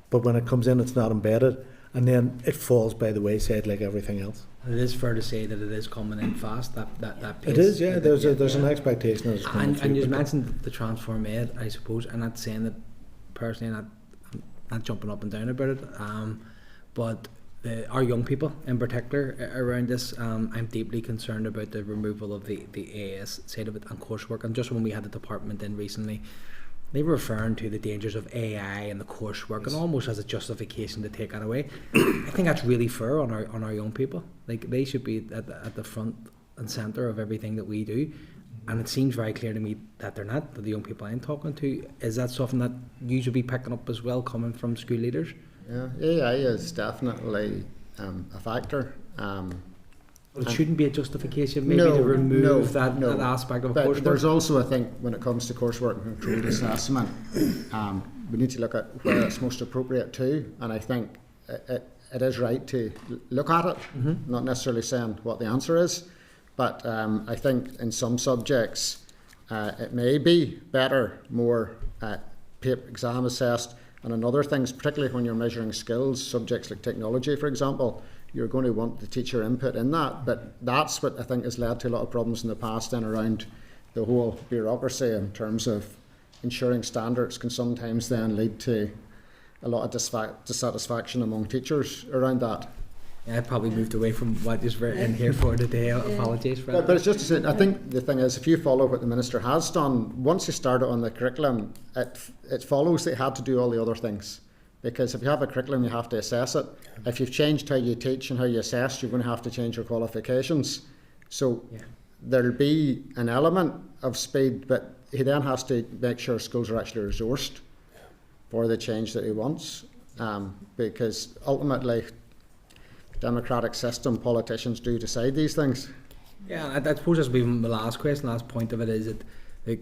but when it comes in it's not embedded, and then it falls by the wayside like everything else. It is fair to say that it is coming in fast, that pace. It is, yeah. There's an expectation that it's coming through. And you mentioned the Transform Ed, I suppose, and not saying that personally, I'm not jumping up and down about it, but our young people in particular around this, I'm deeply concerned about the removal of the AS side of it and coursework. And just when we had the department in recently, they were referring to the dangers of AI and the coursework, and almost as a justification to take that away. I think that's really fair on our young people. Like, they should be at the front and centre of everything that we do. And it seems very clear to me that they're not, that the young people I'm talking to. Is that something that you should be picking up as well, coming from school leaders? Yeah, AI is definitely a factor. But it shouldn't be a justification, maybe, to remove that aspect of coursework. There's also, I think, when it comes to coursework and controlled assessment, we need to look at where it's most appropriate too. And I think it is right to look at it, not necessarily saying what the answer is. But I think in some subjects, it may be better, more exam assessed, and in other things, particularly when you're measuring skills, subjects like technology, for example, you're going to want the teacher input in that. But that's what I think has led to a lot of problems in the past and around the whole bureaucracy in terms of ensuring standards can sometimes then lead to a lot of dissatisfaction among teachers around that. I probably moved away from what is written here for today. I apologise for that. But it's just to say, I think the thing is, if you follow what the Minister has done, once you start it on the curriculum, it follows that you had to do all the other things. Because if you have a curriculum, you have to assess it. If you've changed how you teach and how you assess, you're going to have to change your qualifications. So there'll be an element of speed, but he then has to make sure schools are actually resourced for the change that he wants. Because ultimately, democratic system, politicians do decide these things. Yeah, I suppose that's been the last point of it is that, like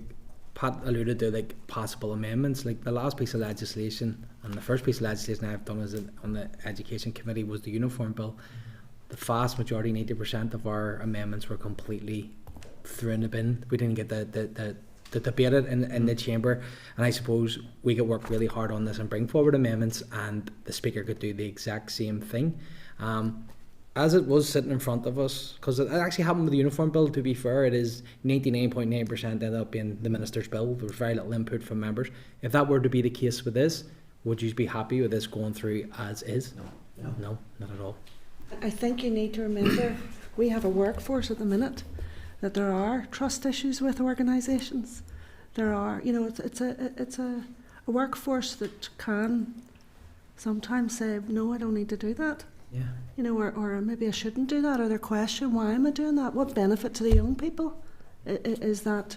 Pat alluded to, like possible amendments. Like the last piece of legislation and the first piece of legislation I've done on the Education Committee was the Uniform Bill. The vast majority, 80% of our amendments were completely through in the bin. We didn't get the debate it in the chamber, and I suppose we could work really hard on this and bring forward amendments, and the Speaker could do the exact same thing. As it was sitting in front of us, because it actually happened with the Uniform Bill, to be fair, it is 99.9% ended up being the Minister's bill. There was very little input from members. If that were to be the case with this, would you be happy with this going through as is? No, not at all. I think you need to remember we have a workforce at the minute that there are trust issues with organisations. There are, it's a workforce that can sometimes say, no, I don't need to do that. Yeah. Or maybe I shouldn't do that, or they question, why am I doing that? What benefit to the young people is that,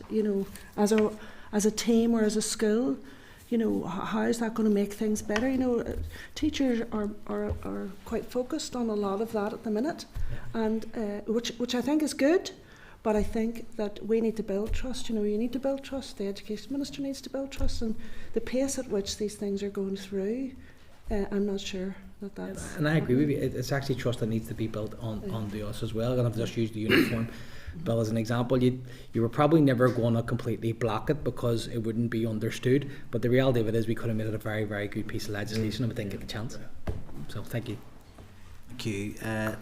as a team or as a school, how is that going to make things better? Teachers are quite focused on a lot of that at the minute, and which I think is good, but I think that we need to build trust. You need to build trust. The Education Minister needs to build trust, and the pace at which these things are going through, I'm not sure that's... And I agree with you. It's actually trust that needs to be built onto us as well. And I've just used the Uniform Bill as an example. You were probably never going to completely block it because it wouldn't be understood. But the reality of it is we could have made it a very, very good piece of legislation and we didn't get the chance. So thank you. Thank you,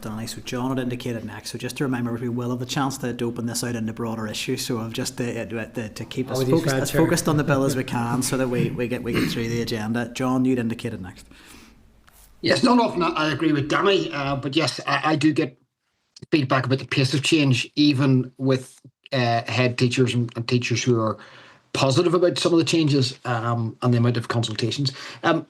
Danny. So John had indicated next. So just to remember, we will have the chance to open this out into broader issues. So I've just to keep us focused on the bill as we can, so that we get through the agenda. John, you'd indicated next. Yes, not often I agree with Danny, but yes, I do get feedback about the pace of change, even with head teachers and teachers who are positive about some of the changes and the amount of consultations.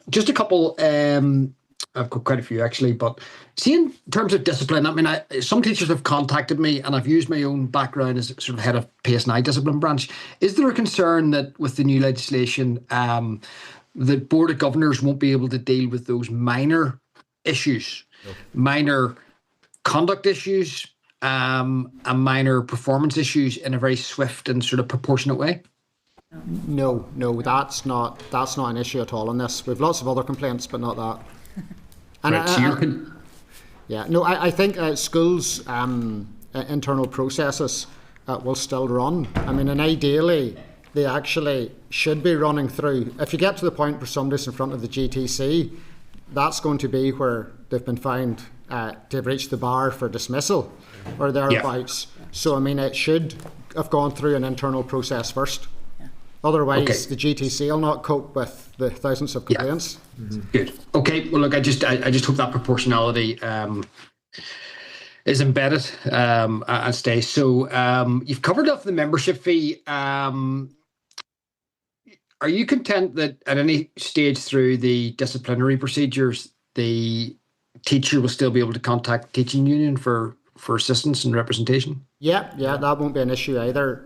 Just a couple, I've got quite a few actually, but see, in terms of discipline, I mean, some teachers have contacted me, and I've used my own background as sort of head of PSNI discipline branch. Is there a concern that with the new legislation, the Board of Governors won't be able to deal with those minor issues, minor conduct issues, and minor performance issues in a very swift and sort of proportionate way? No, that's not an issue at all in this. We've lots of other complaints, but not that. And I think schools' internal processes will still run. I mean, and ideally, they actually should be running through. If you get to the point where somebody's in front of the GTC, that's going to be where they've been found to have reached the bar for dismissal or thereabouts. Yeah. So, I mean, it should have gone through an internal process first. Yeah. Otherwise, the GTC will not cope with the thousands of complaints. Yeah. Mm-hmm. Good. Okay. Well, look, I just hope that proportionality is embedded and stays. So, you've covered off the membership fee. Are you content that at any stage through the disciplinary procedures, the teacher will still be able to contact the teaching union for assistance and representation? Yeah, that won't be an issue either.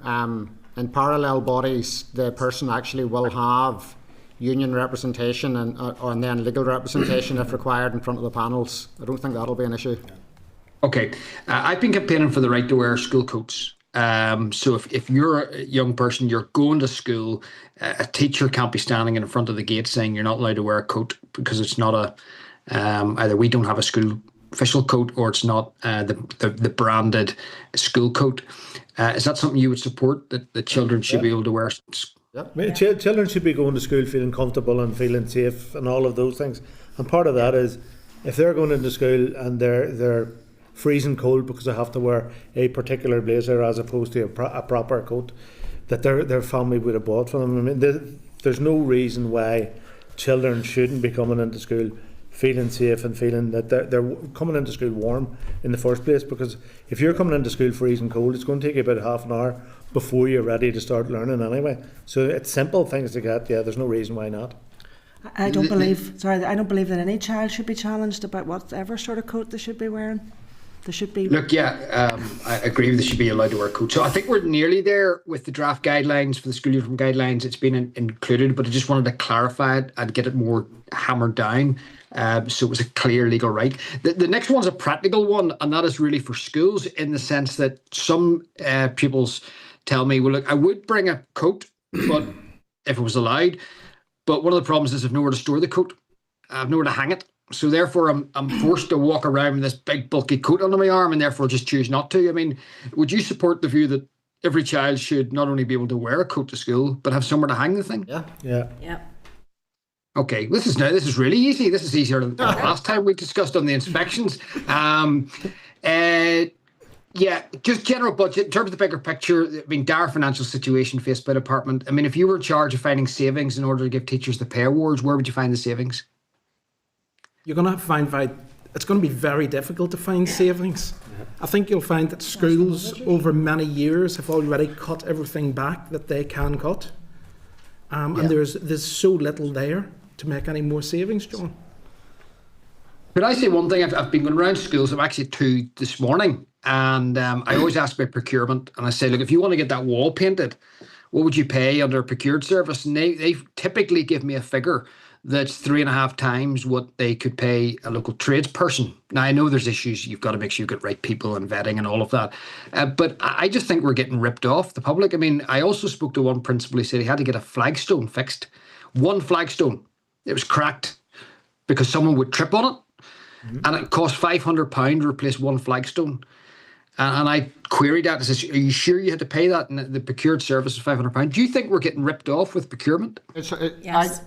In parallel bodies, the person actually will have union representation and then legal representation if required in front of the panels. I don't think that'll be an issue. Okay. I've been campaigning for the right to wear school coats. So if you're a young person, you're going to school, a teacher can't be standing in front of the gate saying you're not allowed to wear a coat because it's not either we don't have a school official coat or it's not the branded school coat. Is that something you would support, that the children should be able to wear? Children should be going to school feeling comfortable and feeling safe and all of those things. And part of that is if they're going into school and they're freezing cold because they have to wear a particular blazer as opposed to a proper coat that their family would have bought for them. I mean, there's no reason why children shouldn't be coming into school feeling safe and feeling that they're coming into school warm in the first place, because if you're coming into school freezing cold, it's going to take you about half an hour before you're ready to start learning anyway. So it's simple things to get. Yeah, there's no reason why not. I don't believe that any child should be challenged about whatever sort of coat they should be wearing. They should be. Look, I agree they should be allowed to wear coats. So I think we're nearly there with the draft guidelines for the school uniform guidelines. It's been included, but I just wanted to clarify it and get it more hammered down. So it was a clear legal right. The next one's a practical one, and that is really for schools, in the sense that some pupils tell me, well, look, I would bring a coat, but if it was allowed. But one of the problems is I've nowhere to store the coat. I've nowhere to hang it. So therefore, I'm forced to walk around with this big bulky coat under my arm, and therefore just choose not to. I mean, would you support the view that every child should not only be able to wear a coat to school, but have somewhere to hang the thing? Yeah. Okay, this is really easy. This is easier than the last time we discussed on the inspections. Just general budget. In terms of the bigger picture, I mean, dire financial situation faced by the department. I mean, if you were in charge of finding savings in order to give teachers the pay awards, where would you find the savings? You're going to find it's going to be very difficult to find savings. I think you'll find that schools over many years have already cut everything back that they can cut. And there's so little there to make any more savings, John. Could I say one thing? I've been going around schools. I'm actually at 2 this morning, and I always ask about procurement. And I say, look, if you want to get that wall painted, what would you pay under a procured service? And they typically give me a figure that's 3.5 times what they could pay a local tradesperson. Now, I know there's issues. You've got to make sure you get right people and vetting and all of that. But I just think we're getting ripped off, the public. I mean, I also spoke to one principal who said he had to get a flagstone fixed. One flagstone. It was cracked because someone would trip on it. Mm-hmm. And it cost £500 to replace one flagstone. And I queried that and said, are you sure you had to pay that? And the procured service is £500. Do you think we're getting ripped off with procurement? Yes.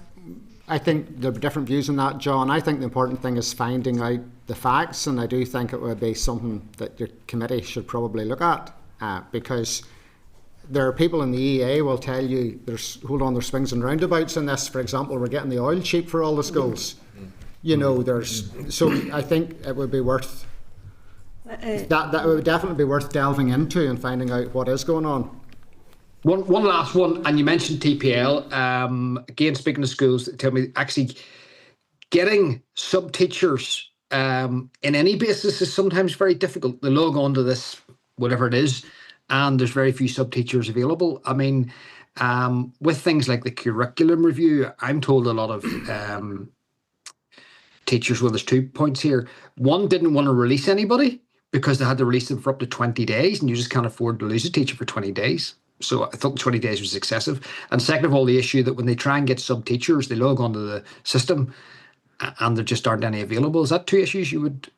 I think there are different views on that, John. I think the important thing is finding out the facts, and I do think it would be something that your committee should probably look at, because there are people in the EA will tell you there's swings and roundabouts in this. For example, we're getting the oil cheap for all the schools. You know, so I think it would be worth that would definitely be worth delving into and finding out what is going on. One last one, and you mentioned TPL. Again, speaking to schools, tell me actually getting sub-teachers in any basis is sometimes very difficult. They log on to this, whatever it is, and there's very few sub-teachers available. I mean, with things like the curriculum review, I'm told a lot of teachers, well, there's 2 points here. One, didn't want to release anybody because they had to release them for up to 20 days, and you just can't afford to lose a teacher for 20 days. So I thought 20 days was excessive. And second of all, the issue that when they try and get sub-teachers, they log onto the system and there just aren't any available. Is that 2 issues you would...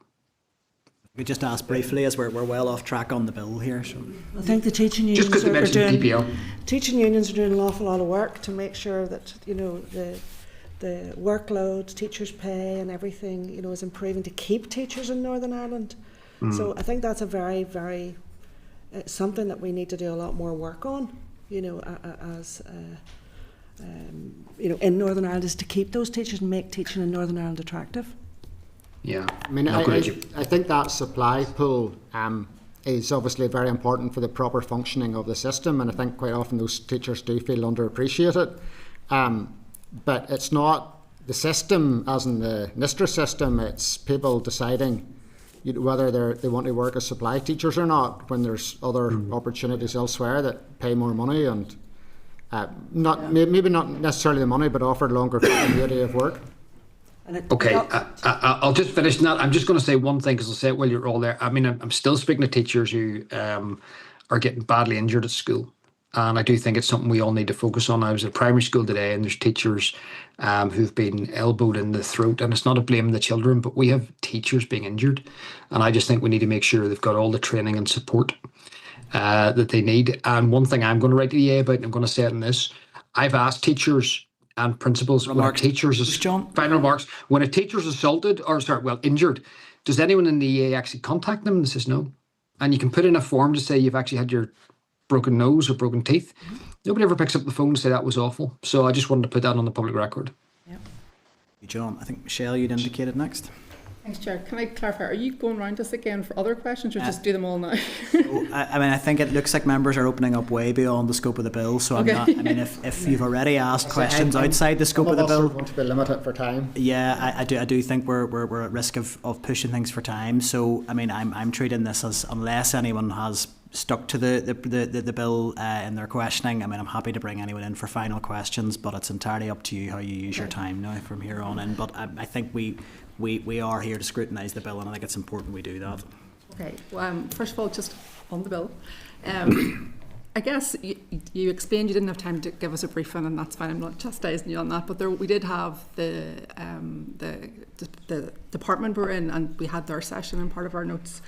We just asked briefly, as we're well off track on the bill here. So I think the teaching unions just because they mentioned TPL. Teaching unions are doing an awful lot of work to make sure that, you know, the workload, teachers' pay and everything, you know, is improving to keep teachers in Northern Ireland. So I think that's a very, very... something that we need to do a lot more work on, you know, you know, in Northern Ireland, is to keep those teachers and make teaching in Northern Ireland attractive. Yeah, I mean, I think that supply pool is obviously very important for the proper functioning of the system, and I think quite often those teachers do feel underappreciated. But it's not the system, as in the NISTRA system, it's people deciding whether they want to work as supply teachers or not, when there's other opportunities elsewhere that pay more money and maybe not necessarily the money, but offer longer continuity of work. Okay, I'll just finish that. I'm just going to say one thing, because I'll say it while you're all there. I mean, I'm still speaking to teachers who are getting badly injured at school. And I do think it's something we all need to focus on. I was at primary school today, and there's teachers who've been elbowed in the throat. And it's not a blame the children, but we have teachers being injured. And I just think we need to make sure they've got all the training and support that they need. And one thing I'm going to write to the EA about, and I'm going to say it in this, I've asked teachers and principals, when a teacher's assaulted injured, does anyone in the EA actually contact them? And says no. And you can put in a form to say you've actually had your broken nose or broken teeth. Nobody ever picks up the phone to say that was awful. So I just wanted to put that on the public record. Yep. John, I think Michelle, you'd indicated next. Thanks, Chair. Can I clarify, are you going round us again for other questions, or just do them all now? I mean, I think it looks like members are opening up way beyond the scope of the bill, so I'm not, I mean, if you've already asked questions outside the scope of the bill, want to be limited for time. Yeah, I do think we're at risk of pushing things for time. So I mean, I'm treating this as, unless anyone has stuck to the bill in their questioning, I mean, I'm happy to bring anyone in for final questions, but it's entirely up to you how you use your time now from here on in. But I think we are here to scrutinise the bill, and I think it's important we do that. Okay, well, first of all, just on the bill, I guess you explained you didn't have time to give us a briefing, and that's fine, I'm not chastising you on that, but we did have the department we're in, and we had their session in part of our notes,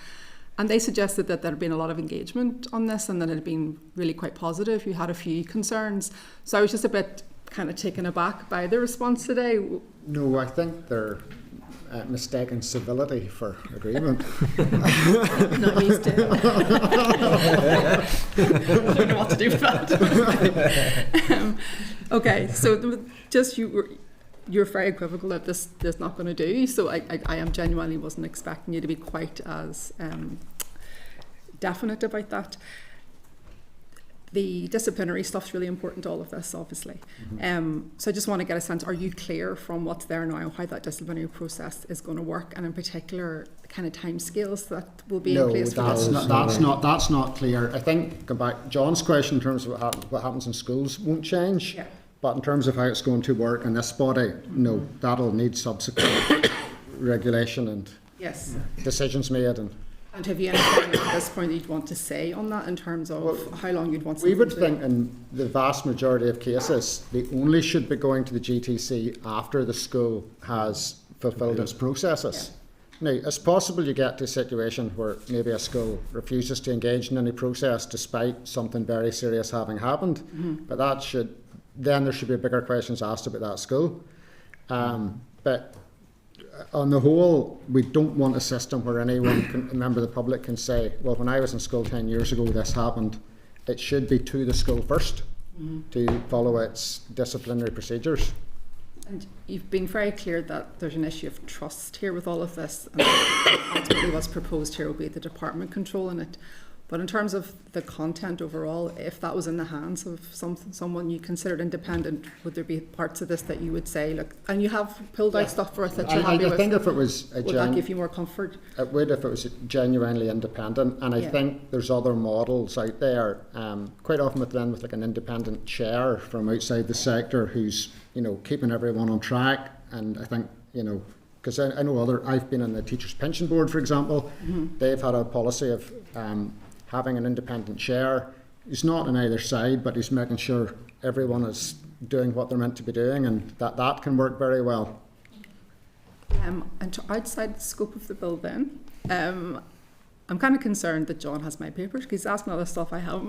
and they suggested that there had been a lot of engagement on this, and that it had been really quite positive. You had a few concerns, so I was just a bit kind of taken aback by the response today. No, I think they're mistaken civility for agreement. Not used to it. I don't know what to do with that. Okay, so just you're very equivocal that this is not going to do. So I am genuinely wasn't expecting you to be quite as definite about that. The disciplinary stuff's really important to all of this, obviously. So I just want to get a sense, are you clear from what's there now how that disciplinary process is going to work, and in particular the kind of timescales that will be in place for this? That's not clear. I think, go back, John's question in terms of what happens in schools won't change, yeah. But in terms of how it's going to work in this body, no, that'll need subsequent regulation and decisions made. And have you anything at this point that you'd want to say on that in terms of how long you'd want something? We would think in the vast majority of cases they only should be going to the GTC after the school has fulfilled its processes. Yeah. Now, it's possible you get to a situation where maybe a school refuses to engage in any process despite something very serious having happened, but then there should be bigger questions asked about that school. But on the whole, we don't want a system where a member of the public can say, well, when I was in school 10 years ago, this happened. It should be to the school first to follow its disciplinary procedures. And you've been very clear that there's an issue of trust here with all of this, and ultimately what's proposed here will be the department controlling it. But in terms of the content overall, if that was in the hands of someone you considered independent, would there be parts of this that you would say, look, and you have pulled out stuff for us that you're happy with? I think if it was would that give you more comfort? It would if it was genuinely independent, and I think there's other models out there, quite often with like an independent chair from outside the sector who's keeping everyone on track. And I think because I know I've been on the Teachers Pension Board, for example. They've had a policy of having an independent chair who's not on either side, but he's making sure everyone is doing what they're meant to be doing, and that can work very well. And outside the scope of the bill then, I'm kind of concerned that John has my papers, because he's asking all the stuff I have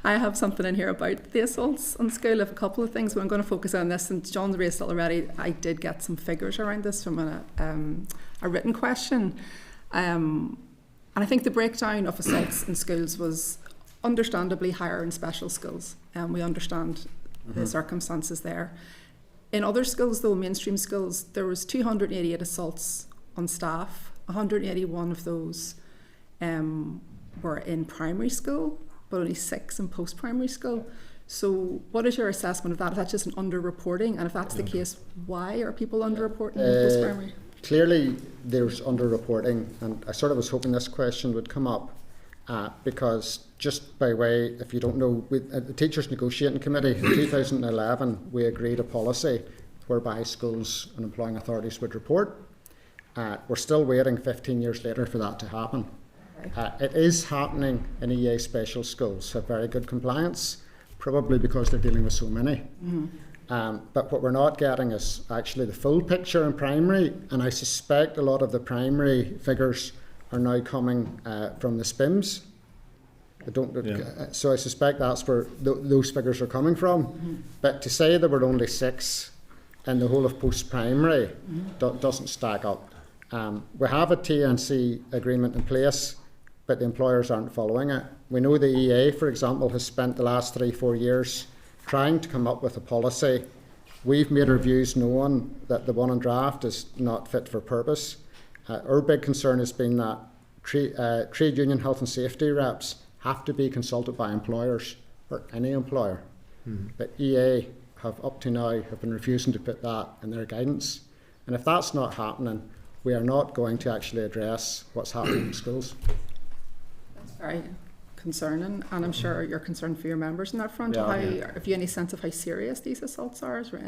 I have something in here about the assaults on school. I have a couple of things, but I'm going to focus on this, and John's raised it already. I did get some figures around this from a written question. And I think the breakdown of assaults in schools was understandably higher in special schools, and we understand the circumstances there. In other schools, though, mainstream schools, there was 288 assaults on staff. 181 of those were in primary school, but only 6 in post-primary school. So what is your assessment of that? Is that just an underreporting? And if that's the case, why are people underreporting in post-primary? Clearly there's underreporting, and I sort of was hoping this question would come up because just by way, if you don't know, at the Teachers Negotiating Committee in 2011 we agreed a policy whereby schools and employing authorities would report. We're still waiting 15 years later for that to happen. It is happening in EA special schools, have very good compliance, probably because they're dealing with so many. But what we're not getting is actually the full picture in primary, and I suspect a lot of the primary figures are now coming from the SPIMS. So I suspect that's where those figures are coming from. But to say there were only 6 in the whole of post-primary doesn't stack up. We have a TNC agreement in place, but the employers aren't following it. We know the EA, for example, has spent the last 3-4 years trying to come up with a policy. We've made our views known that the one in draft is not fit for purpose. Our big concern has been that trade union health and safety reps have to be consulted by employers, or any employer. But EA have up to now have been refusing to put that in their guidance. And if that's not happening, we are not going to actually address what's happening in schools. That's very concerning, and I'm sure you're concerned for your members on that front. Have you any sense of how serious these assaults are? Is there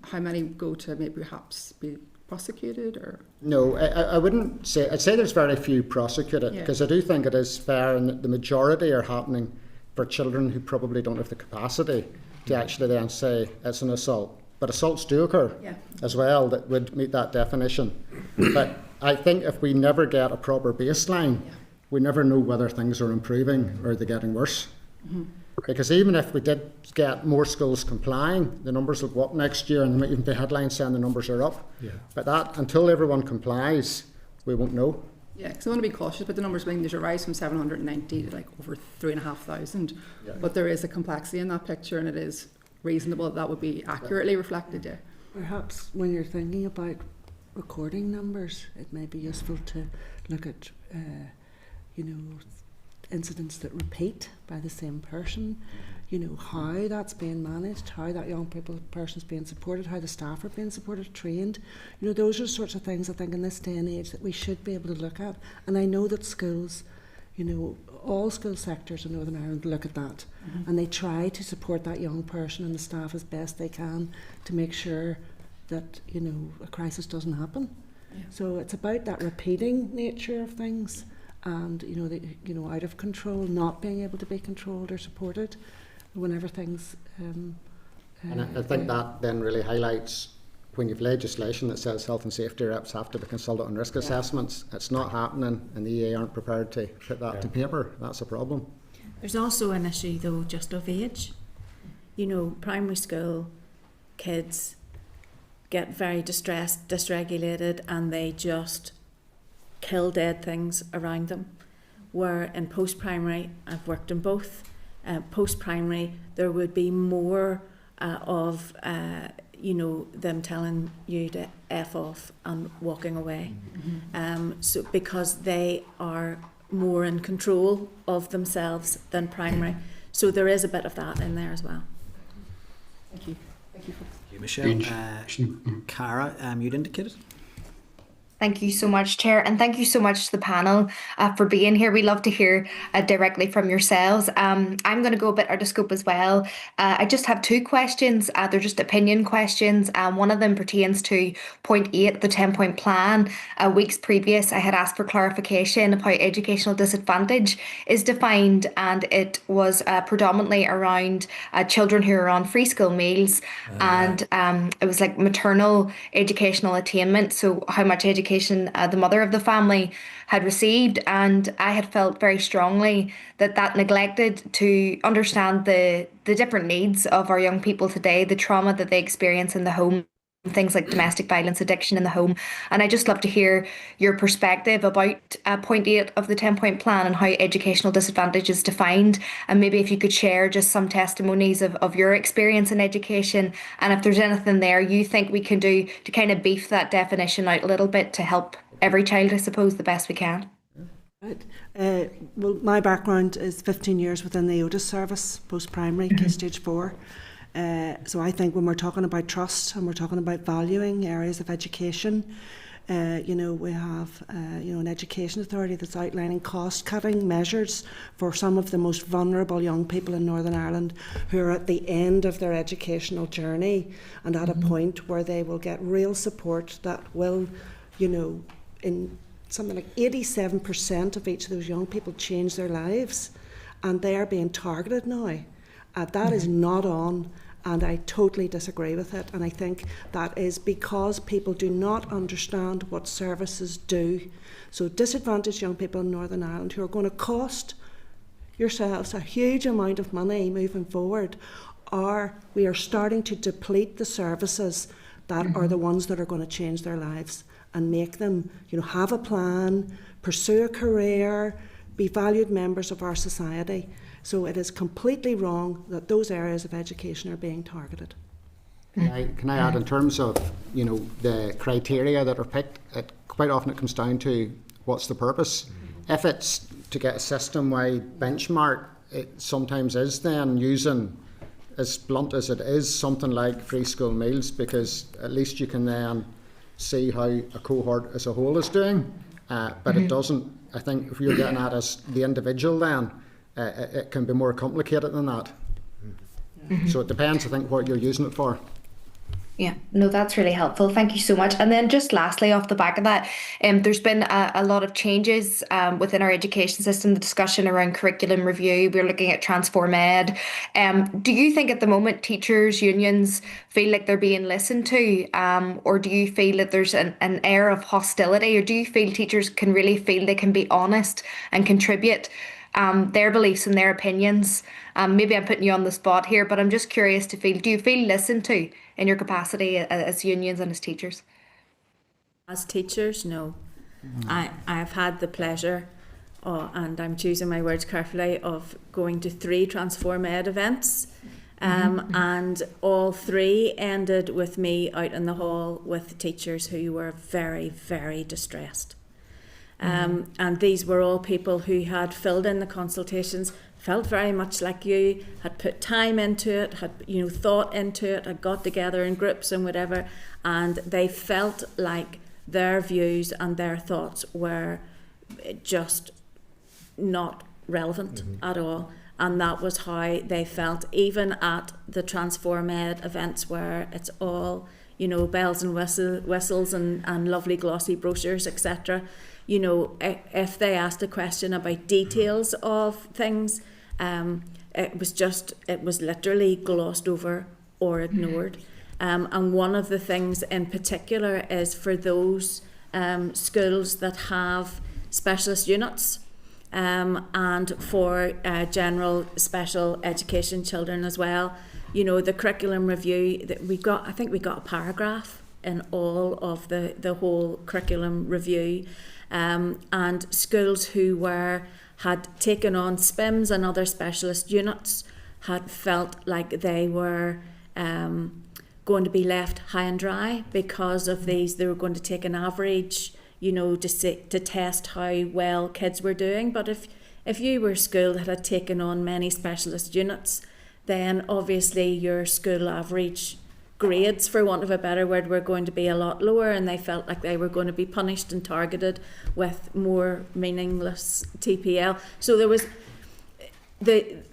how many go to maybe perhaps be prosecuted? Or no, I wouldn't say. I'd say there's very few prosecuted, because I do think it is fair, and the majority are happening for children who probably don't have the capacity to actually then say it's an assault. But assaults do occur as well that would meet that definition. But I think if we never get a proper baseline, we never know whether things are improving or they're getting worse. Because even if we did get more schools complying, the numbers will go up next year, and there might even be headlines saying the numbers are up. But that, until everyone complies, we won't know. Yeah, because I want to be cautious, but the numbers, there's a rise from 790 to like over 3,500. But there is a complexity in that picture, and it is reasonable that would be accurately reflected. Perhaps when you're thinking about recording numbers, it may be useful to look at incidents that repeat by the same person, how that's being managed, how that young person's being supported, how the staff are being supported, trained. Those are sorts of things I think in this day and age that we should be able to look at. And I know that schools, all school sectors in Northern Ireland look at that, and they try to support that young person and the staff as best they can to make sure that a crisis doesn't happen. So it's about that repeating nature of things, and out of control, not being able to be controlled or supported whenever things. And I think that then really highlights when you've legislation that says health and safety reps have to be consulted on risk assessments. It's not happening, and the EA aren't prepared to put that to paper. That's a problem. There's also an issue though just of age. Primary school kids get very distressed, dysregulated, and they just kill dead things around them. Where in post-primary, I've worked in both, post-primary there would be more of them telling you to F off and walking away. So because they are more in control of themselves than primary. So there is a bit of that in there as well. Thank you. Thank you, Michelle. Cara, you'd indicated? Thank you so much, Chair, and thank you so much to the panel for being here. We love to hear directly from yourselves. I'm going to go a bit out of scope as well. I just have 2 questions. They're just opinion questions. One of them pertains to point 8, the 10-point plan. Weeks previous, I had asked for clarification of how educational disadvantage is defined, and it was predominantly around children who are on free school meals, and it was like maternal educational attainment, so how much education the mother of the family had received, and I had felt very strongly that neglected to understand the different needs of our young people today, the trauma that they experience in the home, things like domestic violence, addiction in the home. And I just love to hear your perspective about point 8 of the 10-point plan and how educational disadvantage is defined, and maybe if you could share just some testimonies of your experience in education, and if there's anything there you think we can do to kind of beef that definition out a little bit to help every child, I suppose, the best we can. Well, my background is 15 years within the OTIS service, post-primary, Key Stage 4. So I think when we're talking about trust and we're talking about valuing areas of education, we have an education authority that's outlining cost-cutting measures for some of the most vulnerable young people in Northern Ireland who are at the end of their educational journey and at a point where they will get real support that will, in something like 87% of each of those young people change their lives, and they are being targeted now. That is not on. And I totally disagree with it. And I think that is because people do not understand what services do. So disadvantaged young people in Northern Ireland who are going to cost yourselves a huge amount of money moving forward, we are starting to deplete the services that are the ones that are going to change their lives and make them, have a plan, pursue a career, be valued members of our society. So it is completely wrong that those areas of education are being targeted. Can I add, in terms of the criteria that are picked, quite often it comes down to what's the purpose. If it's to get a system-wide benchmark, it sometimes is then using, as blunt as it is, something like free school meals, because at least you can then see how a cohort as a whole is doing. But it doesn't. I think if you're getting at as the individual, then it can be more complicated than that. So it depends, I think, what you're using it for. Yeah, no, that's really helpful. Thank you so much. And then just lastly, off the back of that, there's been a lot of changes within our education system, the discussion around curriculum review. We're looking at Transform Ed. Do you think at the moment teachers' unions feel like they're being listened to? Or do you feel that there's an air of hostility? Or do you feel teachers can really feel they can be honest and contribute their beliefs and their opinions? Maybe I'm putting you on the spot here, but I'm just curious to do you feel listened to in your capacity as unions and as teachers? As teachers, no. I've had the pleasure, and I'm choosing my words carefully, of going to 3 Transform Ed events, and all 3 ended with me out in the hall with teachers who were very, very distressed. And these were all people who had filled in the consultations, felt very much like you, had put time into it, had thought into it, had got together in groups and whatever, and they felt like their views and their thoughts were just not relevant at all. And that was how they felt, even at the Transform Ed events where it's all, bells and whistles and lovely glossy brochures, etc. If they asked a question about details of things, it was literally glossed over or ignored. And one of the things in particular is for those schools that have specialist units, and for general special education children as well. The curriculum review that we got, I think we got a paragraph in all of the whole curriculum review. And schools who had taken on SPIMs and other specialist units had felt like they were going to be left high and dry because of these. They were going to take an average, to test how well kids were doing. But if you were a school that had taken on many specialist units, then obviously your school average grades, for want of a better word, were going to be a lot lower, and they felt like they were going to be punished and targeted with more meaningless TPL. So there was the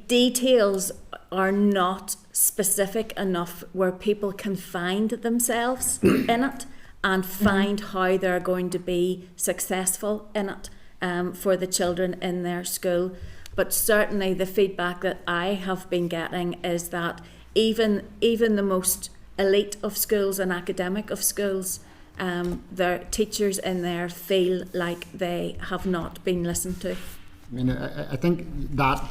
details are not specific enough where people can find themselves in it and find how they're going to be successful in it for the children in their school. But certainly the feedback that I have been getting is that even the most elite of schools and academic of schools, their teachers in there feel like they have not been listened to. I mean, I think that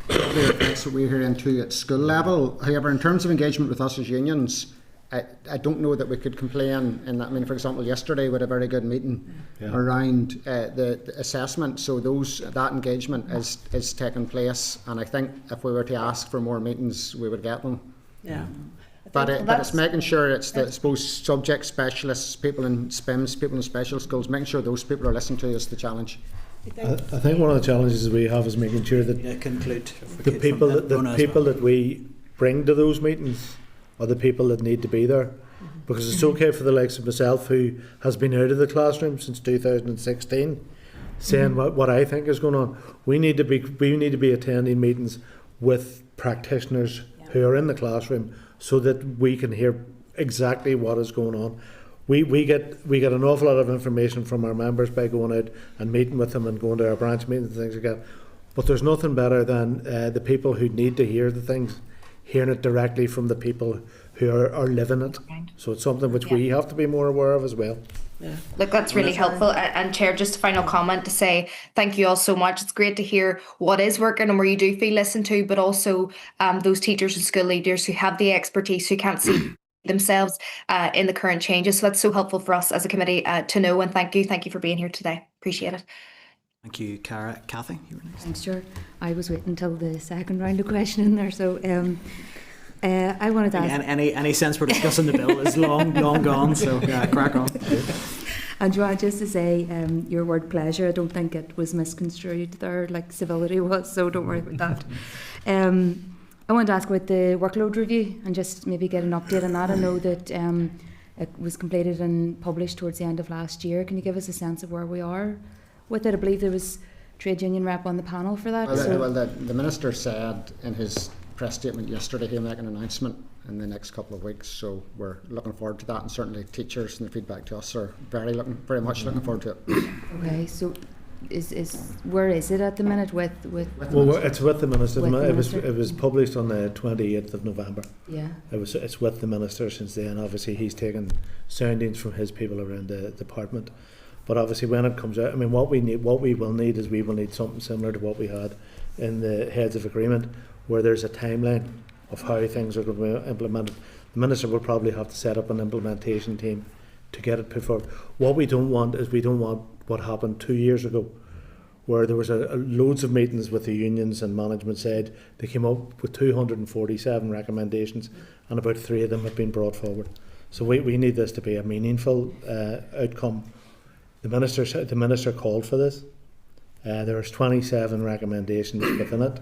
that's what we're hearing too at school level. However, in terms of engagement with us as unions, I don't know that we could complain in that. I mean, for example, yesterday we had a very good meeting around the assessment. So that engagement is taking place, and I think if we were to ask for more meetings, we would get them. Yeah. But it's making sure it's the, I suppose, subject specialists, people in SPIMS, people in special schools, making sure those people are listened to is the challenge. I think one of the challenges we have is making sure that the people that we bring to those meetings are the people that need to be there. Because it's okay for the likes of myself, who has been out of the classroom since 2016, saying what I think is going on. We need to be attending meetings with practitioners who are in the classroom, so that we can hear exactly what is going on. We get an awful lot of information from our members by going out and meeting with them and going to our branch meetings and things like that. But there's nothing better than the people who need to hear the things, hearing it directly from the people who are living it. So it's something which we have to be more aware of as well. Yeah. Look, that's really helpful. And Chair, just a final comment to say thank you all so much. It's great to hear what is working and where you do feel listened to, but also those teachers and school leaders who have the expertise, who can't see themselves in the current changes. So that's so helpful for us as a committee to know, and thank you for being here today. Appreciate it. Thank you, Cara. Cathy, you were next. Thanks, Chair. I was waiting until the second round of questioning there, so I wanted to ask... Any sense we're discussing the bill is long gone, so crack on. And Joanne, just to say, your word pleasure, I don't think it was misconstrued there like civility was, so don't worry about that. I wanted to ask about the workload review and just maybe get an update on that. I know that it was completed and published towards the end of last year. Can you give us a sense of where we are with it? I believe there was trade union rep on the panel for that. Well, the Minister said in his press statement yesterday he'll make an announcement in the next couple of weeks, so we're looking forward to that, and certainly teachers and the feedback to us are very much looking forward to it. Okay, so where is it at the minute with well, it's with the Minister. It was published on the 28th of November. Yeah. It's with the Minister since then. Obviously he's taken soundings from his people around the department. But obviously when it comes out, I mean, what we will need something similar to what we had in the Heads of Agreement, where there's a timeline of how things are going to be implemented. The Minister will probably have to set up an implementation team to get it put forward. What we don't want is what happened 2 years ago, where there was loads of meetings with the unions and management said they came up with 247 recommendations and about 3 of them have been brought forward. So we need this to be a meaningful outcome. The Minister called for this. There was 27 recommendations within it.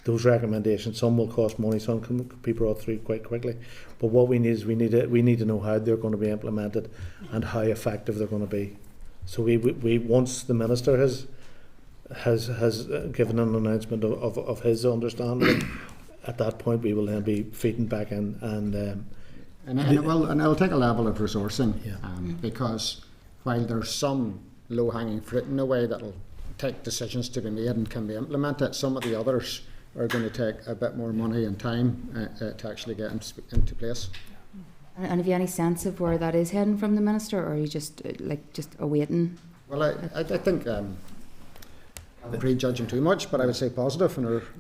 Those recommendations, some will cost money, some can be brought through quite quickly. But what we need is we need to know how they're going to be implemented and how effective they're going to be. So we once the Minister has given an announcement of his understanding, at that point we will then be feeding back in and it'll take a level of resourcing, because while there's some low-hanging fruit in a way that'll take decisions to be made and can be implemented, some of the others are going to take a bit more money and time to actually get into place. And have you any sense of where that is heading from the Minister, or are you just awaiting? Well, I think I'm prejudging too much, but I would say positive.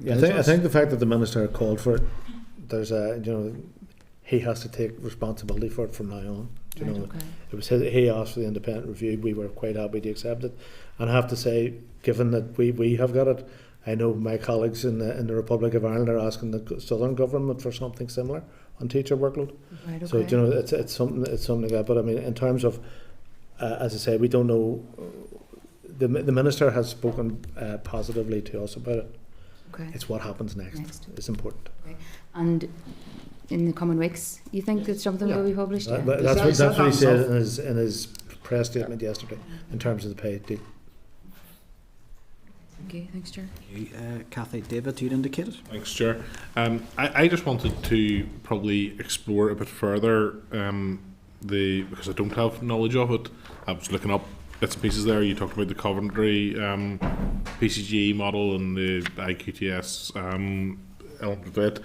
I think the fact that the Minister called for it, there's he has to take responsibility for it from now on. Okay. It was he asked for the independent review. We were quite happy to accept it, and I have to say, given that we have got it, I know my colleagues in the Republic of Ireland are asking the Southern government for something similar on teacher workload. Right, okay. So it's something like that. But I mean, in terms of as I say, we don't know. The Minister has spoken positively to us about it. Okay. It's what happens next. It's important. Okay. And in the coming weeks, you think that something will be published? That's what he said in his press statement yesterday in terms of the pay deal. Okay, thanks, Chair. Cathy, David, you'd indicated. Thanks, Chair. I just wanted to probably explore a bit further because I don't have knowledge of it. I was looking up bits and pieces there. You talked about the Coventry PCGE model and the IQTS element of it.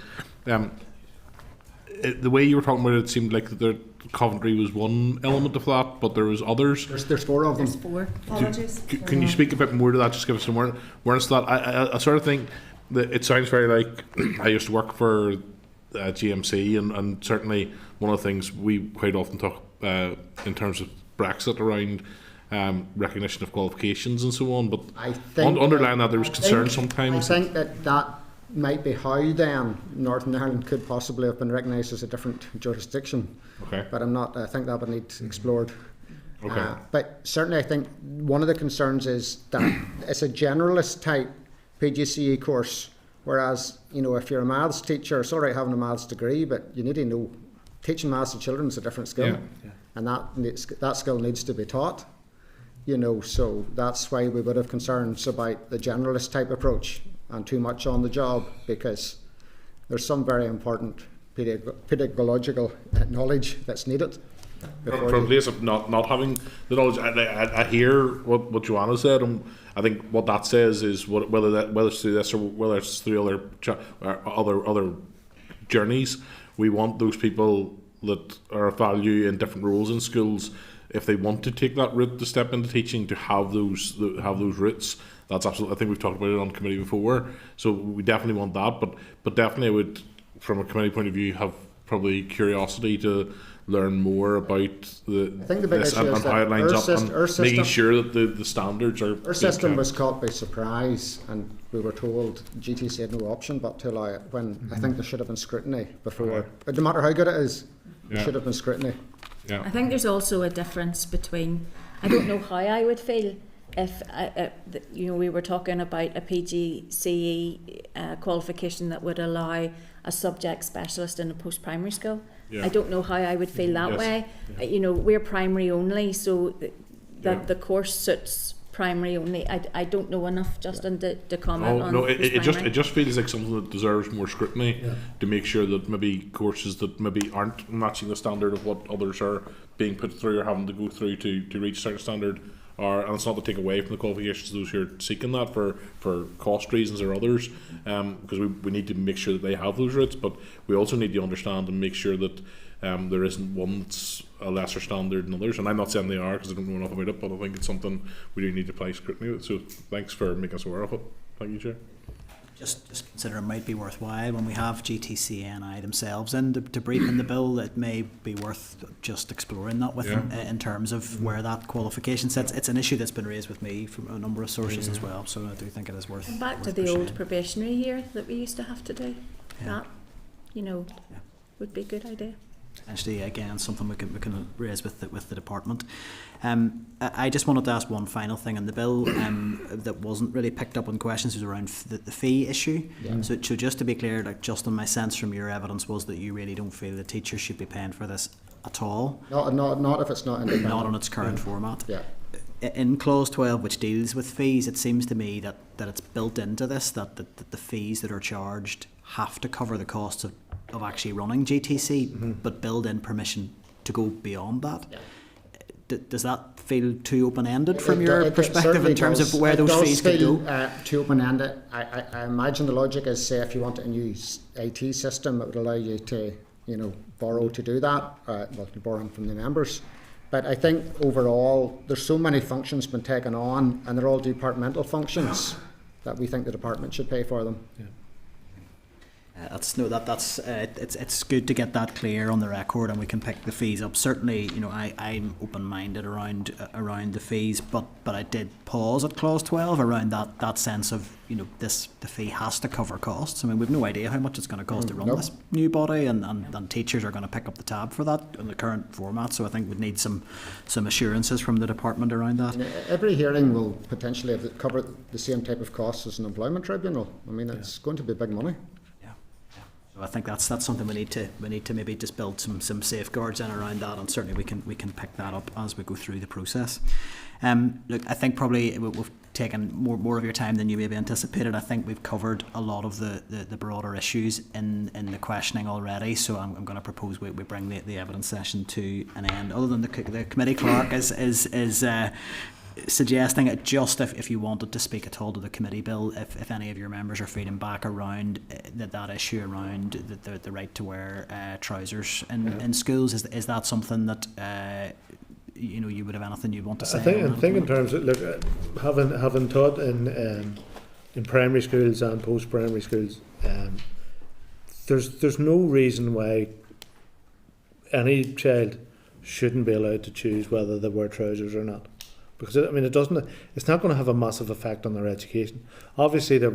The way you were talking about it seemed like the Coventry was one element of that, but there was others. There's 4 of them. There's 4. Apologies. Can you speak a bit more to that? Just give us some more awareness to that. I sort of think that it sounds very like I used to work for GMC, and certainly one of the things we quite often talk in terms of Brexit around recognition of qualifications and so on. But I think underlying that there was concern sometimes. I think that might be how then Northern Ireland could possibly have been recognised as a different jurisdiction. Okay. But I think that would need explored. Okay. But certainly I think one of the concerns is that it's a generalist type PGCE course, whereas, you know, if you're a maths teacher, it's all right having a maths degree, but you need to know teaching maths to children is a different skill. Yeah. And that skill needs to be taught. You know, so that's why we would have concerns about the generalist type approach and too much on the job, because there's some very important pedagogical knowledge that's needed. From a place of not having the knowledge, I hear what Joanne said, and I think what that says is whether it's through this or whether it's through other journeys, we want those people that are of value in different roles in schools, if they want to take that route to step into teaching, to have those routes. That's absolutely. I think we've talked about it on committee before, so we definitely want that. But definitely, I would, from a committee point of view, have probably curiosity to learn more about this and how it lines up, and making sure that the standards are. Our system was caught by surprise, and we were told GTC had no option but to allow it, when I think there should have been scrutiny before. No matter how good it is, there should have been scrutiny. I think there's also a difference between, I don't know how I would feel if we were talking about a PGCE qualification that would allow a subject specialist in a post-primary school. I don't know how I would feel that way. We're primary only, so the course suits primary only. I don't know enough, Justin, to comment on. It just feels like something that deserves more scrutiny, to make sure that maybe courses that maybe aren't matching the standard of what others are being put through or having to go through to reach a certain standard. And it's not to take away from the qualifications of those who are seeking that for cost reasons or others, because we need to make sure that they have those routes, but we also need to understand and make sure that there isn't one that's a lesser standard than others. And I'm not saying they are, because I don't know enough about it, but I think it's something we do need to apply scrutiny with. So thanks for making us aware of it. Thank you, Chair. Just consider it might be worthwhile when we have GTCNI themselves in to brief in the bill. It may be worth just exploring that with them in terms of where that qualification sits. It's an issue that's been raised with me from a number of sources as well, so I do think it is worth. And back worth to the pursuing. old probationary year that we used to have to do. That, would be a good idea. Potentially, again, something we can raise with the department. I just wanted to ask one final thing in the bill that wasn't really picked up on questions, was around the fee issue. So just to be clear, like Justin, my sense from your evidence was that you really don't feel the teachers should be paying for this at all. Not if it's not independent. Not on its current format. Yeah. In clause 12, which deals with fees, it seems to me that it's built into this that the fees that are charged have to cover the costs of actually running GTC, but build in permission to go beyond that. Does that feel too open-ended from your perspective in terms of where those fees could go? Too open-ended. I imagine the logic is, say, if you wanted a new IT system, it would allow you to, borrow to do that. You're borrowing from the members. But I think overall, there's so many functions been taken on, and they're all departmental functions, that we think the department should pay for them. It's good to get that clear on the record, and we can pick the fees up. Certainly, I'm open-minded around the fees, but I did pause at clause 12 around that sense of the fee has to cover costs. I mean, we've no idea how much it's going to cost to run this new body, and teachers are going to pick up the tab for that in the current format. So I think we'd need some assurances from the department around that. Every hearing will potentially cover the same type of costs as an employment tribunal. I mean, it's going to be big money. So I think that's something we need to maybe just build some safeguards in around that, and certainly we can pick that up as we go through the process. Look, I think probably we've taken more of your time than you maybe anticipated. I think we've covered a lot of the broader issues in the questioning already. So I'm going to propose we bring the evidence session to an end. Other than the committee clerk is suggesting it, just if you wanted to speak at all to the committee bill, if any of your members are feeding back around that issue around the right to wear trousers in schools, is that something that you would have anything you want to say? I think in terms of having taught in primary schools and post primary schools, there's no reason why any child shouldn't be allowed to choose whether they wear trousers or not, because it's not going to have a massive effect on their education. Obviously, there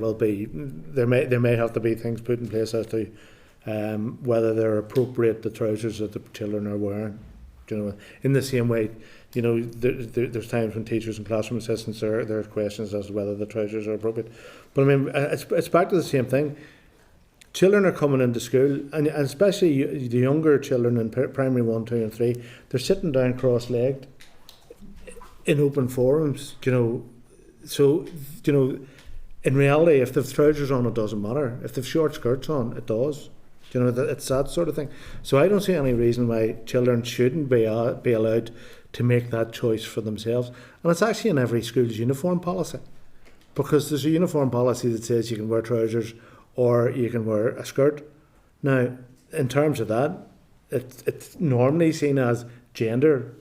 may have to be things put in place as to whether they're appropriate, the trousers that the children are wearing. In the same way, there's times when teachers and classroom assistants there are questions as to whether the trousers are appropriate. But it's back to the same thing. Children are coming into school, and especially the younger children in primary 1, 2 and 3, they're sitting down cross-legged in open forums, So, in reality, if they've trousers on, it doesn't matter. If they've short skirts on, it does. It's that sort of thing. So I don't see any reason why children shouldn't be allowed to make that choice for themselves. And it's actually in every school's uniform policy, because there's a uniform policy that says you can wear trousers or you can wear a skirt. Now, in terms of that, it's normally seen as gender.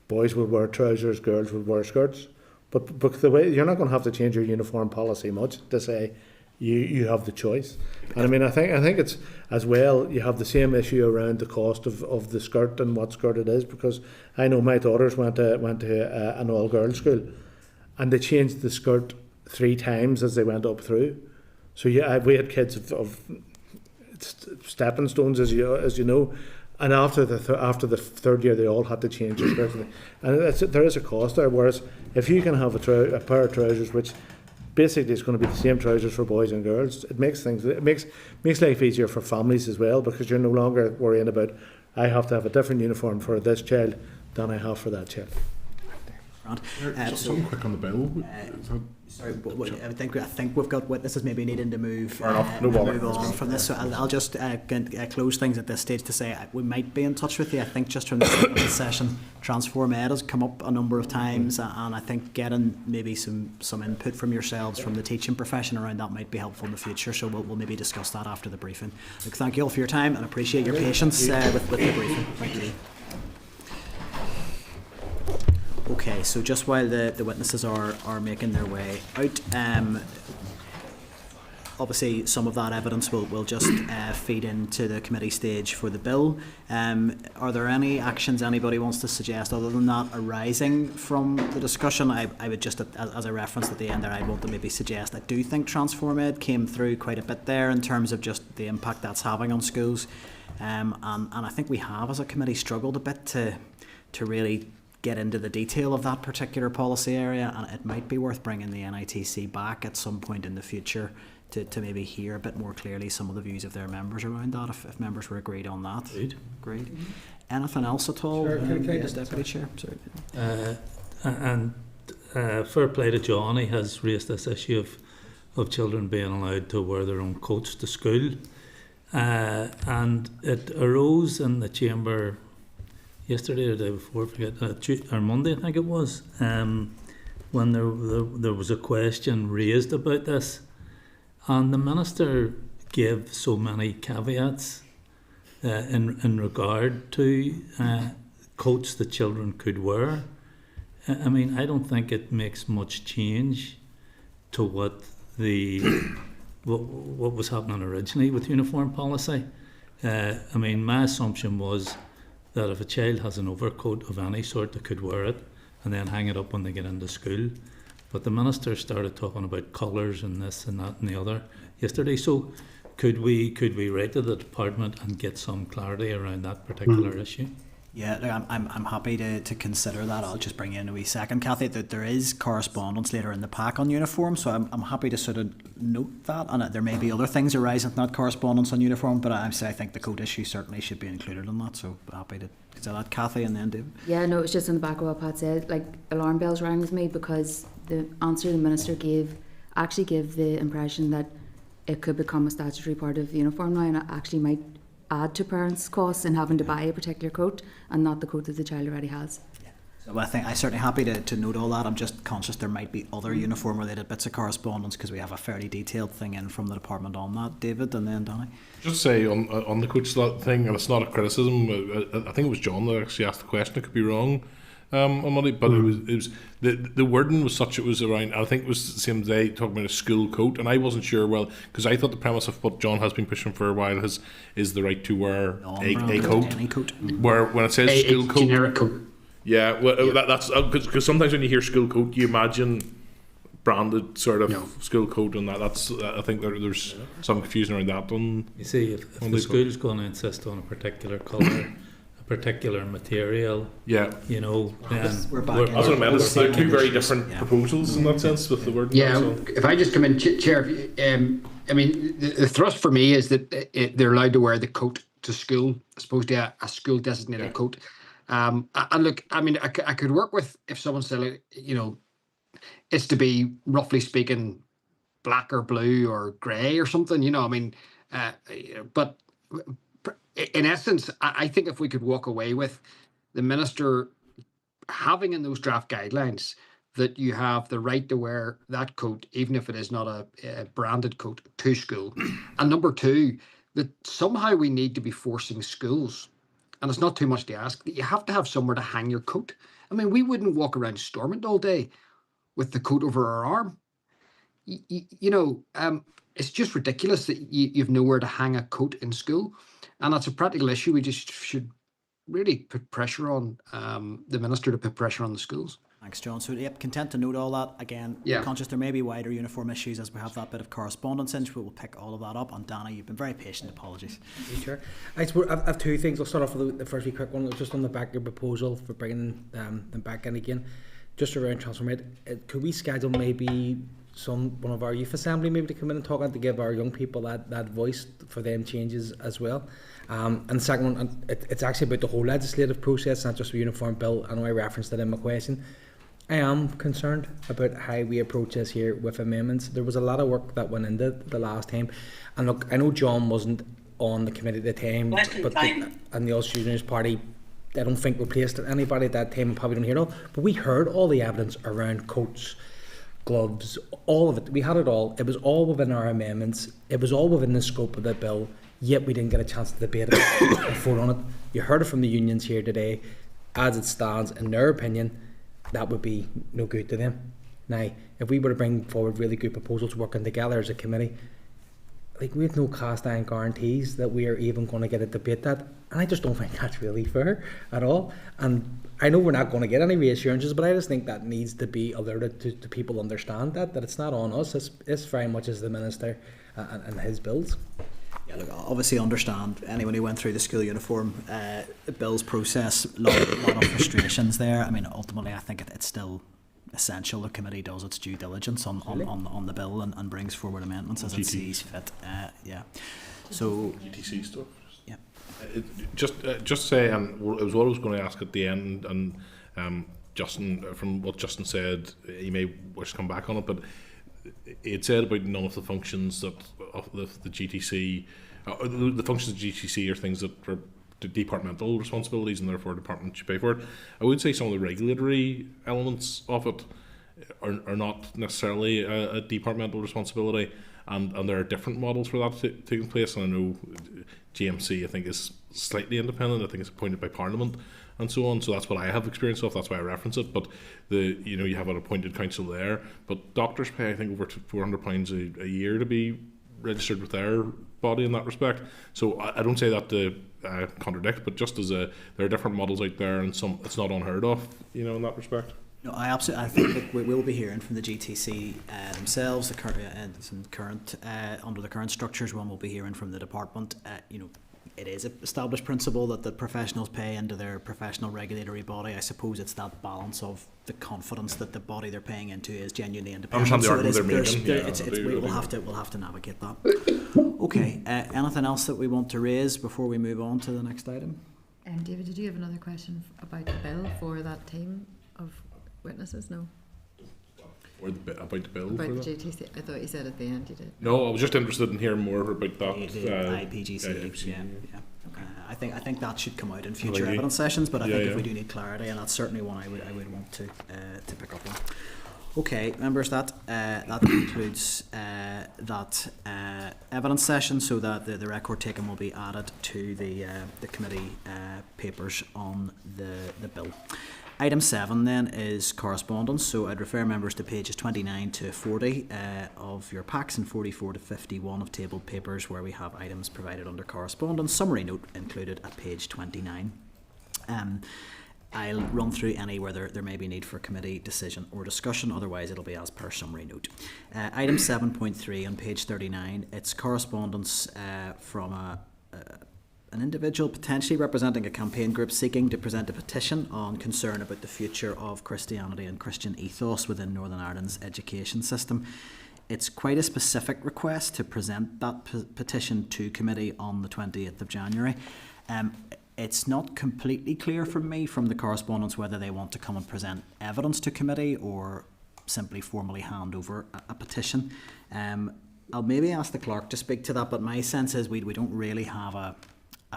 Boys will wear trousers, girls will wear skirts. But the way you're not going to have to change your uniform policy much to say you have the choice. And I think it's as well, you have the same issue around the cost of the skirt and what skirt it is, because I know my daughters went to an all-girls school, and they changed the skirt 3 times as they went up through. So we had kids of stepping stones, as you know, and after the third year they all had to change their skirts. And there is a cost there. Whereas if you can have a pair of trousers which basically is going to be the same trousers for boys and girls, it makes life easier for families as well, because you're no longer worrying about, I have to have a different uniform for this child than I have for that child. Something quick on the bill. Sorry, I think we've got witnesses maybe needing to move move on from this. So I'll just close things at this stage to say we might be in touch with you. I think just from the session, Transform Ed has come up a number of times, and I think getting maybe some input from yourselves, from the teaching profession around that might be helpful in the future. So we'll maybe discuss that after the briefing. Look, thank you all for your time and appreciate your patience with the briefing. Thank you. Okay, so just while the witnesses are making their way out, obviously some of that evidence will just feed into the committee stage for the bill. Are there any actions anybody wants to suggest other than that arising from the discussion? I would just, as I referenced at the end there, I want to maybe suggest I do think Transform Ed came through quite a bit there in terms of just the impact that's having on schools. And I think we have as a committee struggled a bit to really get into the detail of that particular policy area, and it might be worth bringing the NITC back at some point in the future to maybe hear a bit more clearly some of the views of their members around that, if members were agreed on that. Great. Mm-hmm. Anything else at all? Sure, yes, Deputy Chair. Sorry. Fair play to John, he has raised this issue of children being allowed to wear their own coats to school, and it arose in the chamber yesterday or the day before, or Monday I think it was, when there was a question raised about this, and the Minister gave so many caveats in regard to coats that children could wear. I don't think it makes much change to what was happening originally with uniform policy. My assumption was that if a child has an overcoat of any sort, they could wear it and then hang it up when they get into school. But the Minister started talking about colours and this and that and the other yesterday. So could we write to the department and get some clarity around that particular issue? Yeah, I'm happy to consider that. I'll just bring in a wee second, Cathy, that there is correspondence later in the pack on uniform, so I'm happy to sort of note that, and there may be other things arising from that correspondence on uniform, but I think the coat issue certainly should be included in that, so happy to consider that. Cathy, and then David. Yeah, no, it's just on the back of what Pat said, like alarm bells rang with me, because the answer the Minister gave actually gave the impression that it could become a statutory part of the uniform now, and it actually might add to parents' costs in having to buy a particular coat and not the coat that the child already has. So I think I'm certainly happy to note all that. I'm just conscious there might be other uniform related bits of correspondence, because we have a fairly detailed thing in from the department on that. David, and then Danny. Just say on the coach thing, and it's not a criticism, I think it was John that actually asked the question, I could be wrong on Monday, but it was the wording was such, it was around, I think it was the same day talking about a school coat, and I wasn't sure, because I thought the premise of what John has been pushing for a while is the right to wear a coat, any coat, where when it says school coat, generic coat. Yeah, well, that's because sometimes when you hear school coat, you imagine branded sort of school coat, and that's I think there's some confusion around that one. You see, if the school's going to insist on a particular colour, a particular material, you know, then we're back. That's what I meant. It's two very different proposals in that sense with the word. Yeah, so. if I just come in, Chair, I mean, the thrust for me is that they're allowed to wear the coat to school, as opposed to a school designated coat. And look, I mean, I could work with if someone said, you know, it's to be, roughly speaking, black or blue or grey or something, you know, I mean, but in essence, I think if we could walk away with the Minister having in those draft guidelines that you have the right to wear that coat, even if it is not a branded coat, to school. And number two, that somehow we need to be forcing schools, and it's not too much to ask, that you have to have somewhere to hang your coat. I mean, we wouldn't walk around Stormont all day with the coat over our arm. You know, it's just ridiculous that you've nowhere to hang a coat in school. And that's a practical issue. We just should really put pressure on the Minister to put pressure on the schools. Thanks, John. So, yep, content to note all that. Again, conscious there may be wider uniform issues as we have that bit of correspondence in, but we'll pick all of that up. And Dana, you've been very patient. Apologies. Sure. I have two things. I'll start off with the first wee quick one. Just on the back of your proposal for bringing them back in again. Just around transformate, could we schedule maybe one of our youth assembly maybe to come in and talk and to give our young people that voice for them changes as well. And the second one, it's actually about the whole legislative process, not just the uniform bill. I know I referenced it in my question. I am concerned about how we approach this here with amendments. There was a lot of work that went into the last time, and look, I know John wasn't on the committee at the time, but and the Ulster Unionist Party, I don't think replaced anybody at that time, and probably don't hear it all. But we heard all the evidence around coats, gloves, all of it. We had it all. It was all within our amendments. It was all within the scope of the bill. Yet we didn't get a chance to debate it and vote on it. You heard it from the unions here today. As it stands, in their opinion, that would be no good to them. Now, if we were to bring forward really good proposals working together as a committee, like, we have no cast iron guarantees that we are even going to get a debate that, and I just don't think that's really fair at all. And I know we're not going to get any reassurances, but I just think that needs to be alerted to people understand that it's not on us. It's very much as the Minister and his bills. Yeah, look, obviously understand anyone who went through the school uniform bills process, a lot of frustrations there. I mean, ultimately I think it's still essential the committee does its due diligence on the bill and brings forward amendments as it sees fit. So GTC stuff. Yeah. Just say, and it was what I was going to ask at the end, and Justin, from what Justin said, he may wish to come back on it, but it said about none of the functions that of the GTC, the functions of GTC are things that are departmental responsibilities, and therefore the department should pay for it. I would say some of the regulatory elements of it are not necessarily a departmental responsibility, and there are different models for that taking place. And I know GMC, I think, is slightly independent. I think it's appointed by Parliament and so on. So that's what I have experience of. That's why I reference it. But you have an appointed council there. But doctors pay, I think, over £400 a year to be registered with their body in that respect. So I don't say that to contradict, but just as there are different models out there, and some it's not unheard of, in that respect. No, I think that we will be hearing from the GTC themselves. The current under the current structures, one will be hearing from the department. It is an established principle that the professionals pay into their professional regulatory body. I suppose it's that balance of the confidence that the body they're paying into is genuinely independent. I understand the argument they're making. We'll have to navigate that. Okay. Anything else that we want to raise before we move on to the next item? David, did you have another question about the bill for that team of witnesses? No. About the bill? About the GTC? I thought you said at the end you did. No, I was just interested in hearing more about that. The IPGC. Yeah. I think that should come out in future evidence sessions, but I think if we do need clarity, and that's certainly one I would want to pick up on. Okay, members, that concludes that evidence session, so that the record taken will be added to the committee papers on the bill. Item 7 then is correspondence, so I'd refer members to pages 29 to 40 of your packs and 44 to 51 of tabled papers, where we have items provided under correspondence. Summary note included at page 29. I'll run through any where there may be need for committee decision or discussion, otherwise it'll be as per summary note. Item 7.3 on page 39, it's correspondence from an individual potentially representing a campaign group seeking to present a petition on concern about the future of Christianity and Christian ethos within Northern Ireland's education system. It's quite a specific request to present that petition to committee on the 28th of January. It's not completely clear from me from the correspondence whether they want to come and present evidence to committee or simply formally hand over a petition. I'll maybe ask the clerk to speak to that, but my sense is we don't really have a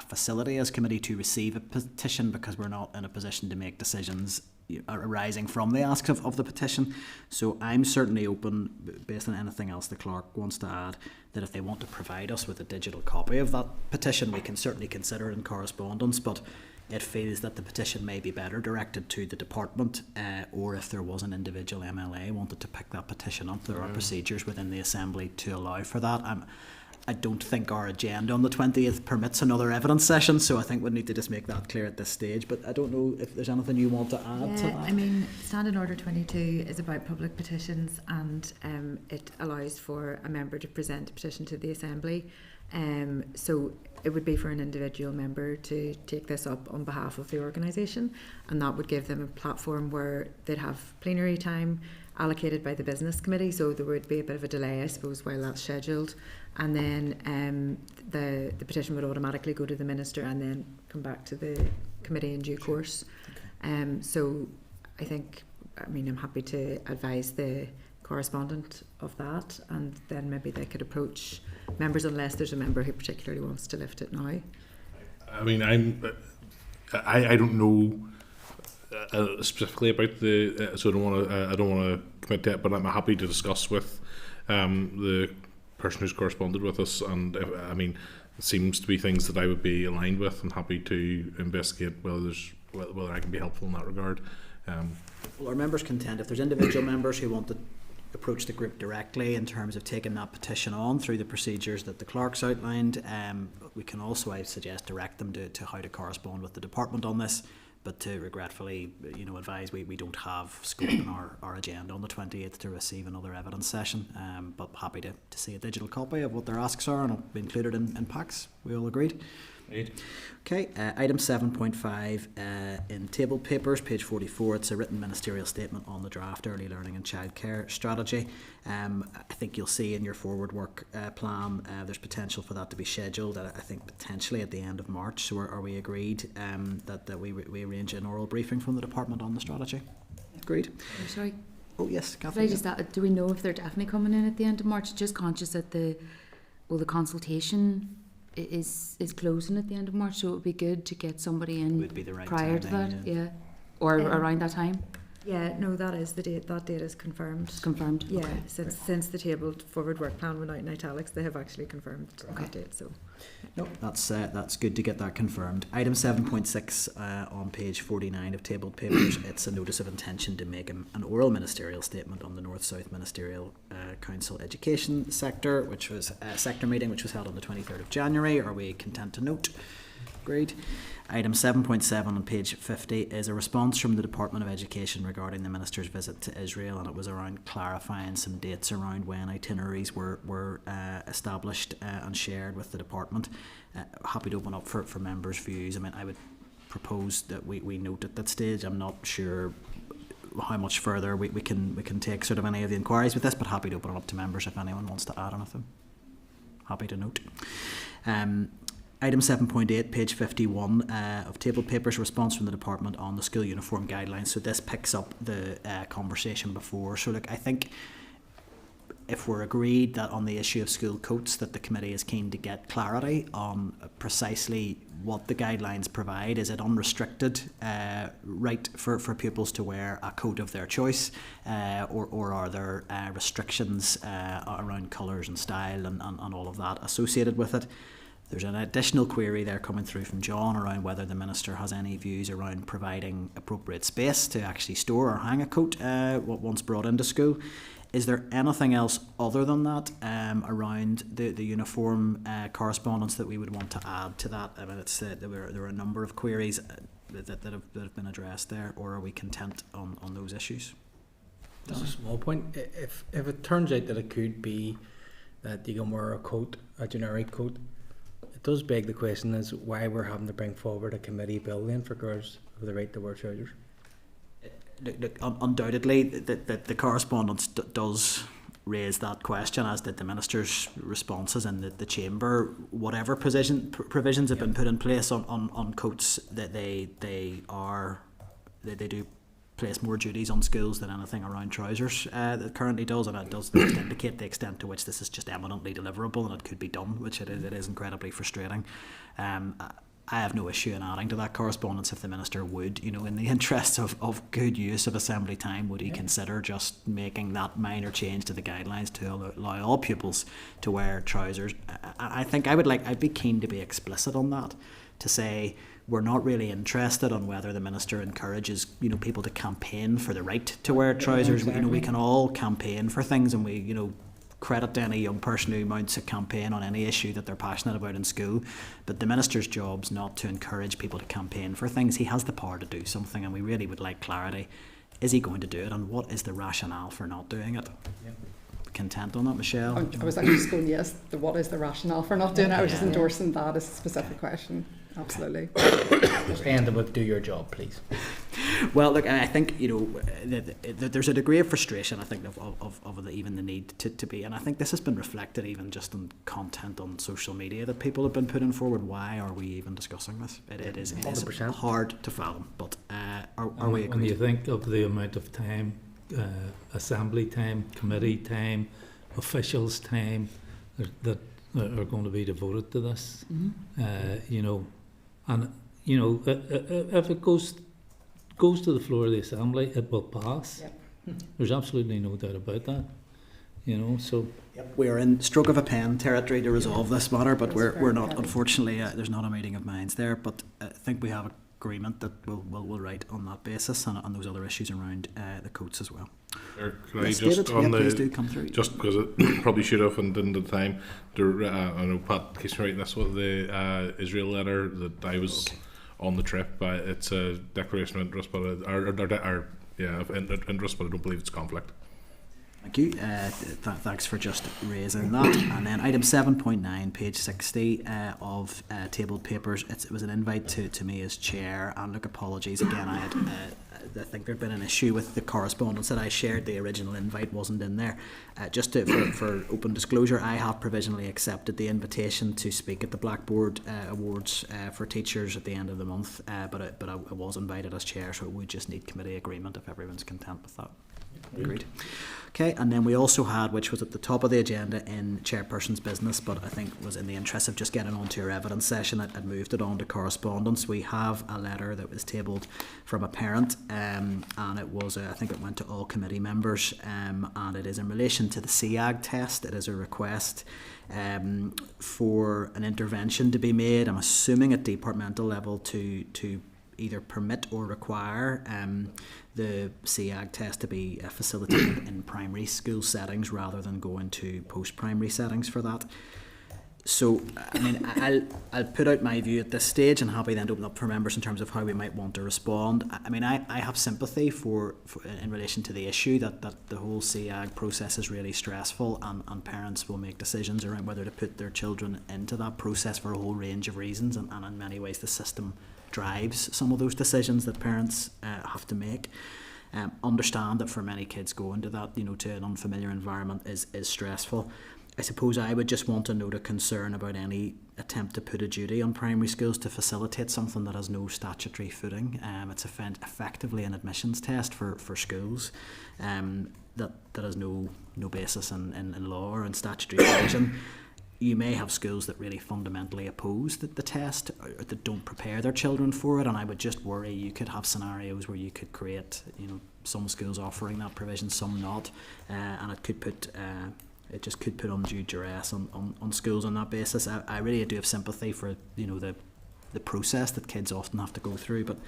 facility as committee to receive a petition because we're not in a position to make decisions arising from the asks of the petition. So I'm certainly open, based on anything else the clerk wants to add, that if they want to provide us with a digital copy of that petition, we can certainly consider it in correspondence, but it feels that the petition may be better directed to the department, or if there was an individual MLA wanted to pick that petition up, there are procedures within the Assembly to allow for that. I don't think our agenda on the 20th permits another evidence session, so I think we need to just make that clear at this stage. But I don't know if there's anything you want to add to that. I mean, Standing Order 22 is about public petitions, and it allows for a member to present a petition to the Assembly. So it would be for an individual member to take this up on behalf of the organisation, and that would give them a platform where they'd have plenary time allocated by the business committee, so there would be a bit of a delay, I suppose, while that's scheduled, and then the petition would automatically go to the minister and then come back to the committee in due course. So I think, I mean, I'm happy to advise the correspondent of that, and then maybe they could approach members unless there's a member who particularly wants to lift it now. I mean, I don't know specifically about the so I don't want to commit to it, but I'm happy to discuss with the person who's corresponded with us, and I mean, it seems to be things that I would be aligned with, and happy to investigate whether I can be helpful in that regard. Well, our members contend if there's individual members who want to approach the group directly in terms of taking that petition on through the procedures that the clerk's outlined, we can also, I suggest, direct them to how to correspond with the department on this. But to regretfully, advise we don't have scope in our agenda on the 28th to receive another evidence session. But happy to see a digital copy of what their asks are, and it'll be included in packs. We all agreed? Okay, item 7.5 in tabled papers, page 44. It's a written ministerial statement on the draft early learning and childcare strategy. I think you'll see in your forward work plan there's potential for that to be scheduled. I think potentially at the end of March. So are we agreed that we arrange an oral briefing from the department on the strategy? Agreed. I'm sorry. Oh yes, Cathy. Could I just add, do we know if they're definitely coming in at the end of March? Just conscious that the consultation is closing at the end of March, so it would be good to get somebody in would be the right prior to that, yeah. Or around that time. Yeah, no, that is the date. That date is confirmed. Confirmed. Yeah, okay. since the tabled forward work plan went out in italics, they have actually confirmed that date. So, no, that's good to get that confirmed. Item 7.6 on page 49 of tabled papers. It's a notice of intention to make an oral ministerial statement on the North-South Ministerial Council Education Sector, which was a sector meeting which was held on the 23rd of January. Are we content to note? Agreed. Item 7.7 on page 50 is a response from the Department of Education regarding the Minister's visit to Israel, and it was around clarifying some dates around when itineraries were established and shared with the Department. Happy to open up for members' views. I mean, I would propose that we note at that stage. I'm not sure how much further we can take sort of any of the inquiries with this, but happy to open it up to members if anyone wants to add anything. Happy to note. Item 7.8, page 51 of tabled papers, response from the department on the school uniform guidelines. So this picks up the conversation before. So look, I think if we're agreed that on the issue of school coats that the committee is keen to get clarity on precisely what the guidelines provide. Is it unrestricted right for pupils to wear a coat of their choice, or are there restrictions around colours and style and all of that associated with it? There's an additional query there coming through from John around whether the Minister has any views around providing appropriate space to actually store or hang a coat once brought into school. Is there anything else other than that around the uniform correspondence that we would want to add to that? I mean, there were a number of queries that have been addressed there, or are we content on those issues? Just a small point. If it turns out that it could be that you can wear a generic coat, it does beg the question as why we're having to bring forward a committee bill then for girls with the right to wear trousers. Look, undoubtedly, the correspondence does raise that question, as did the Minister's responses in the Chamber. Whatever provisions have been put in place on coats, that they do place more duties on schools than anything around trousers that currently does, and it does indicate the extent to which this is just eminently deliverable and it could be done, which it is incredibly frustrating. I have no issue in adding to that correspondence if the Minister would, in the interests of good use of assembly time, would he consider just making that minor change to the guidelines to allow all pupils to wear trousers. I think I'd be keen to be explicit on that, to say we're not really interested on whether the Minister encourages people to campaign for the right to wear trousers. Exactly. We can all campaign for things, and we credit to any young person who mounts a campaign on any issue that they're passionate about in school, but the Minister's job's not to encourage people to campaign for things. He has the power to do something, and we really would like clarity. Is he going to do it, and what is the rationale for not doing it? Content on that, Michelle? I was actually just going, yes, what is the rationale for not doing it? I was just endorsing that as a specific question. Absolutely. Just end with do your job, please. Well, look, I think there's a degree of frustration, I think, of even the need to be, and I think this has been reflected even just in content on social media that people have been putting forward. Why are we even discussing this? It is hard to fathom, but are we agreed? When you think of the amount of time, assembly time, committee time, officials time that are going to be devoted to this, and if it goes to the floor of the Assembly, it will pass. Yep. There's absolutely no doubt about that. So we're in stroke of a pen territory to resolve this matter, but we're not. Unfortunately, there's not a meeting of minds there. But I think we have agreement that we'll write on that basis and on those other issues around the coats as well. Can I just on please do come through. Just because it probably should have and didn't at the time. I know Pat keeps writing this with the Israel letter that I was on the trip. It's a declaration of interest, but interest, but I don't believe it's conflict. Thank you. Thanks for just raising that. And then item 7.9, page 60 of tabled papers. It was an invite to me as chair. And look, apologies again. I think there'd been an issue with the correspondence that I shared. The original invite wasn't in there. For open disclosure, I have provisionally accepted the invitation to speak at the Blackboard Awards for teachers at the end of the month. But I was invited as chair, so it would just need committee agreement if everyone's content with that. Agreed. Okay, and then we also had, which was at the top of the agenda in chairperson's business, but I think was in the interest of just getting onto your evidence session, I'd moved it on to correspondence. We have a letter that was tabled from a parent, and it was, I think it went to all committee members, and it is in relation to the CAG test. It is a request for an intervention to be made, I'm assuming at departmental level, to either permit or require the CAG test to be facilitated in primary school settings rather than going to post-primary settings for that. So, I mean, I'll put out my view at this stage and happy then to open up for members in terms of how we might want to respond. I mean, I have sympathy for in relation to the issue that the whole CAG process is really stressful, and parents will make decisions around whether to put their children into that process for a whole range of reasons, and in many ways the system drives some of those decisions that parents have to make. Understand that for many kids going to that, to an unfamiliar environment is stressful. I suppose I would just want to note a concern about any attempt to put a duty on primary schools to facilitate something that has no statutory footing. It's effectively an admissions test for schools that has no basis in law or in statutory provision. You may have schools that really fundamentally oppose the test, or that don't prepare their children for it, and I would just worry you could have scenarios where you could create, some schools offering that provision, some not, and it could put undue duress on schools on that basis. I really do have sympathy for the process that kids often have to go through, but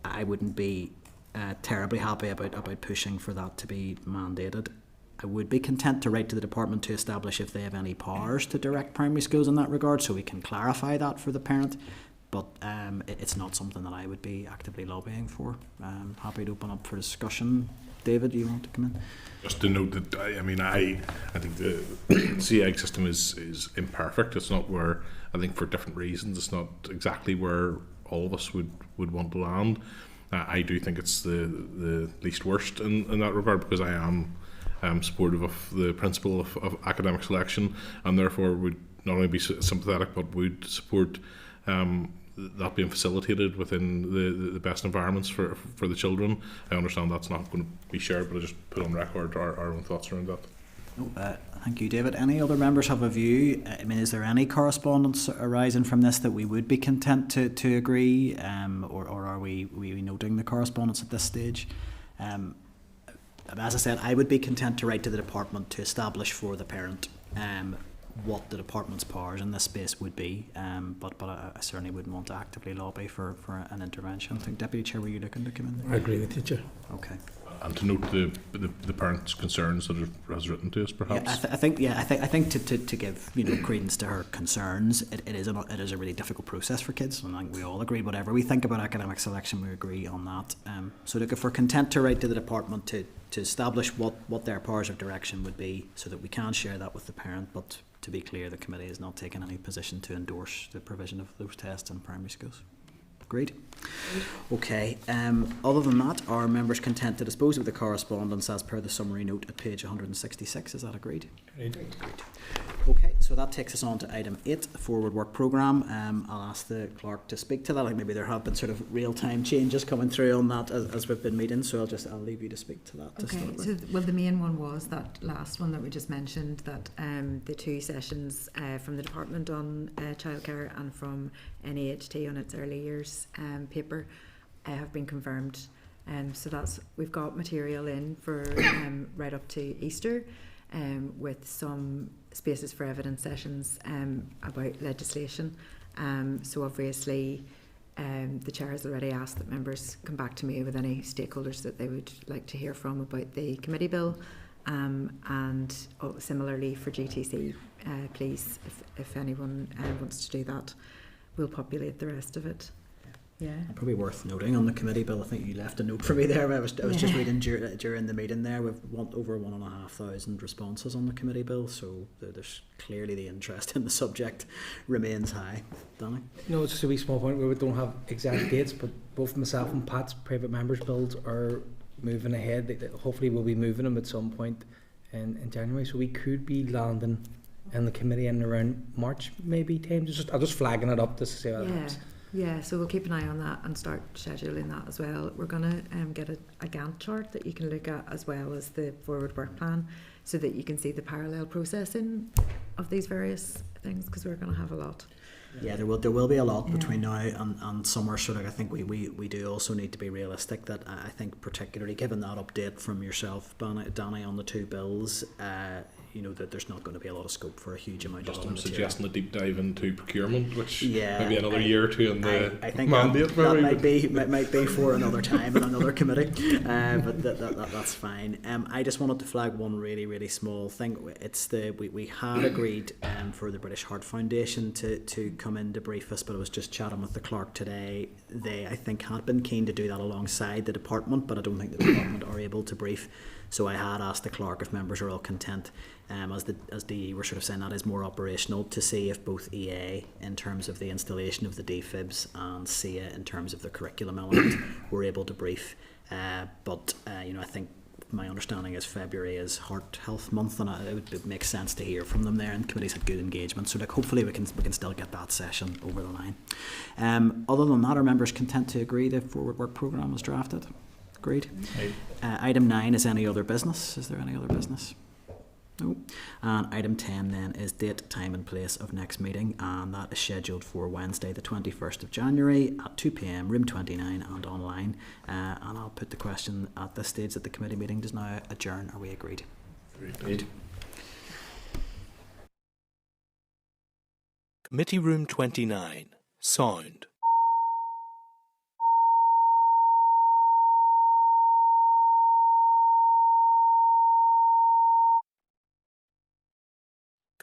I wouldn't be terribly happy about pushing for that to be mandated. I would be content to write to the department to establish if they have any powers to direct primary schools in that regard, so we can clarify that for the parent. But it's not something that I would be actively lobbying for. Happy to open up for discussion. David, do you want to come in? Just to note that I think the CEAG system is imperfect. It's not where, I think for different reasons, it's not exactly where all of us would want to land. I do think it's the least worst in that regard, because I am supportive of the principle of academic selection, and therefore would not only be sympathetic but would support that being facilitated within the best environments for the children. I understand that's not going to be shared, but I just put on record our own thoughts around that. No, thank you, David. Any other members have a view? I mean, is there any correspondence arising from this that we would be content to agree, or are we noting the correspondence at this stage? As I said, I would be content to write to the department to establish for the parent what the department's powers in this space would be, but I certainly wouldn't want to actively lobby for an intervention. I think, Deputy Chair, were you looking to come in? I agree with you, Chair. Okay. And to note the parents' concerns that has written to us, perhaps. I think to give credence to her concerns, it is a really difficult process for kids, and I think we all agree. Whatever we think about academic selection, we agree on that. So look, if we're content to write to the department to establish what their powers of direction would be, so that we can share that with the parent, but to be clear, the committee has not taken any position to endorse the provision of those tests in primary schools. Agreed? Okay. Other than that, are members content to dispose of the correspondence as per the summary note at page 166? Is that agreed? Agreed. Okay, so that takes us on to item 8, the forward work programme. I'll ask the clerk to speak to that. Like maybe there have been sort of real-time changes coming through on that as we've been meeting, so I'll leave you to speak to that. Okay, so well, the main one was that last one that we just mentioned, that the 2 sessions from the department on childcare and from NAHT on its early years paper have been confirmed. So we've got material in for right up to Easter, with some spaces for evidence sessions about legislation. So obviously the chair has already asked that members come back to me with any stakeholders that they would like to hear from about the committee bill, and similarly for GTC, please, if anyone wants to do that, we'll populate the rest of it. Yeah. Probably worth noting on the committee bill, I think you left a note for me there. I was just reading during the meeting there, we've over 1,500 responses on the committee bill, so there's clearly the interest in the subject remains high. Danny? No, it's just a wee small point where we don't have exact dates, but both myself and Pat's private members' bills are moving ahead. Hopefully we'll be moving them at some point in January, so we could be landing in the committee in around March maybe time. I'll just flagging it up just to see what happens. Yeah, so we'll keep an eye on that and start scheduling that as well. We're going to get a Gantt chart that you can look at, as well as the forward work plan, so that you can see the parallel processing of these various things, because we're going to have a lot. Yeah, there will be a lot between now and summer. So I think we do also need to be realistic that I think, particularly given that update from yourself, Danny, on the 2 bills, that there's not going to be a lot of scope for a huge amount of material. Suggesting a deep dive into procurement, which maybe another year or 2 in the I think mandate. That might be for another time in another committee, but that's fine. I just wanted to flag one really, really small thing. It's we had agreed for the British Heart Foundation to come in to brief us, but I was just chatting with the clerk today. They, I think, had been keen to do that alongside the department, but I don't think the department are able to brief. So I had asked the clerk if members are all content, as DE were sort of saying that is more operational, to see if both EA in terms of the installation of the DFibs and SIA in terms of the curriculum element were able to brief. But I think my understanding is February is Heart Health Month, and it would make sense to hear from them there, and the committee's had good engagement. So hopefully we can still get that session over the line. Other than that, are members content to agree the forward work programme was drafted? Agreed. Item 9 is any other business. Is there any other business? No. And item 10 then is date, time and place of next meeting, and that is scheduled for Wednesday the 21st of January at 2 p.m, room 29 and online. And I'll put the question at this stage that the committee meeting does now adjourn. Are we agreed? Agreed. Committee room 29. Sound.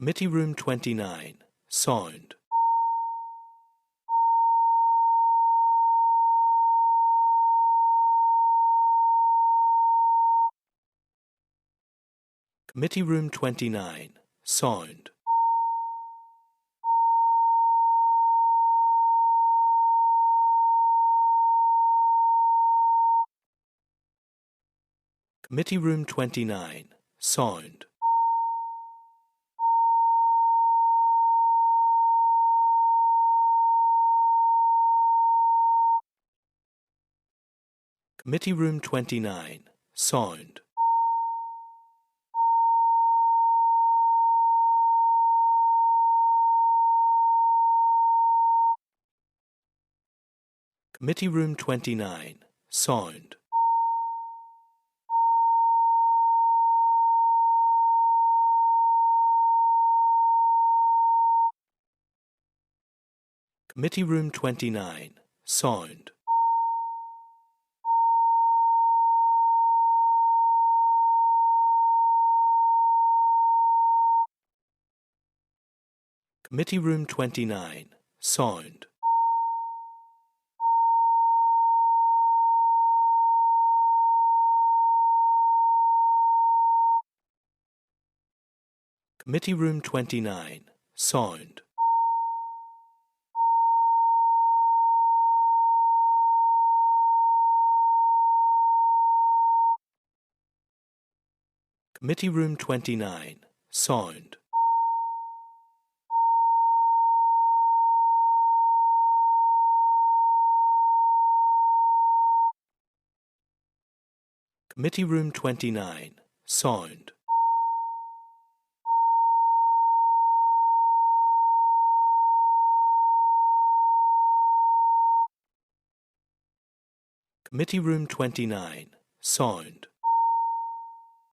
Committee Room 29, Sound. Committee Room 29, Sound. Committee Room 29, Sound. Committee Room 29, Sound. Committee Room 29, Sound. Committee Room 29, Sound. Committee Room 29, Sound. Committee Room 29, Sound. Committee Room 29, Sound. Committee Room 29, Sound. Committee Room 29, Sound.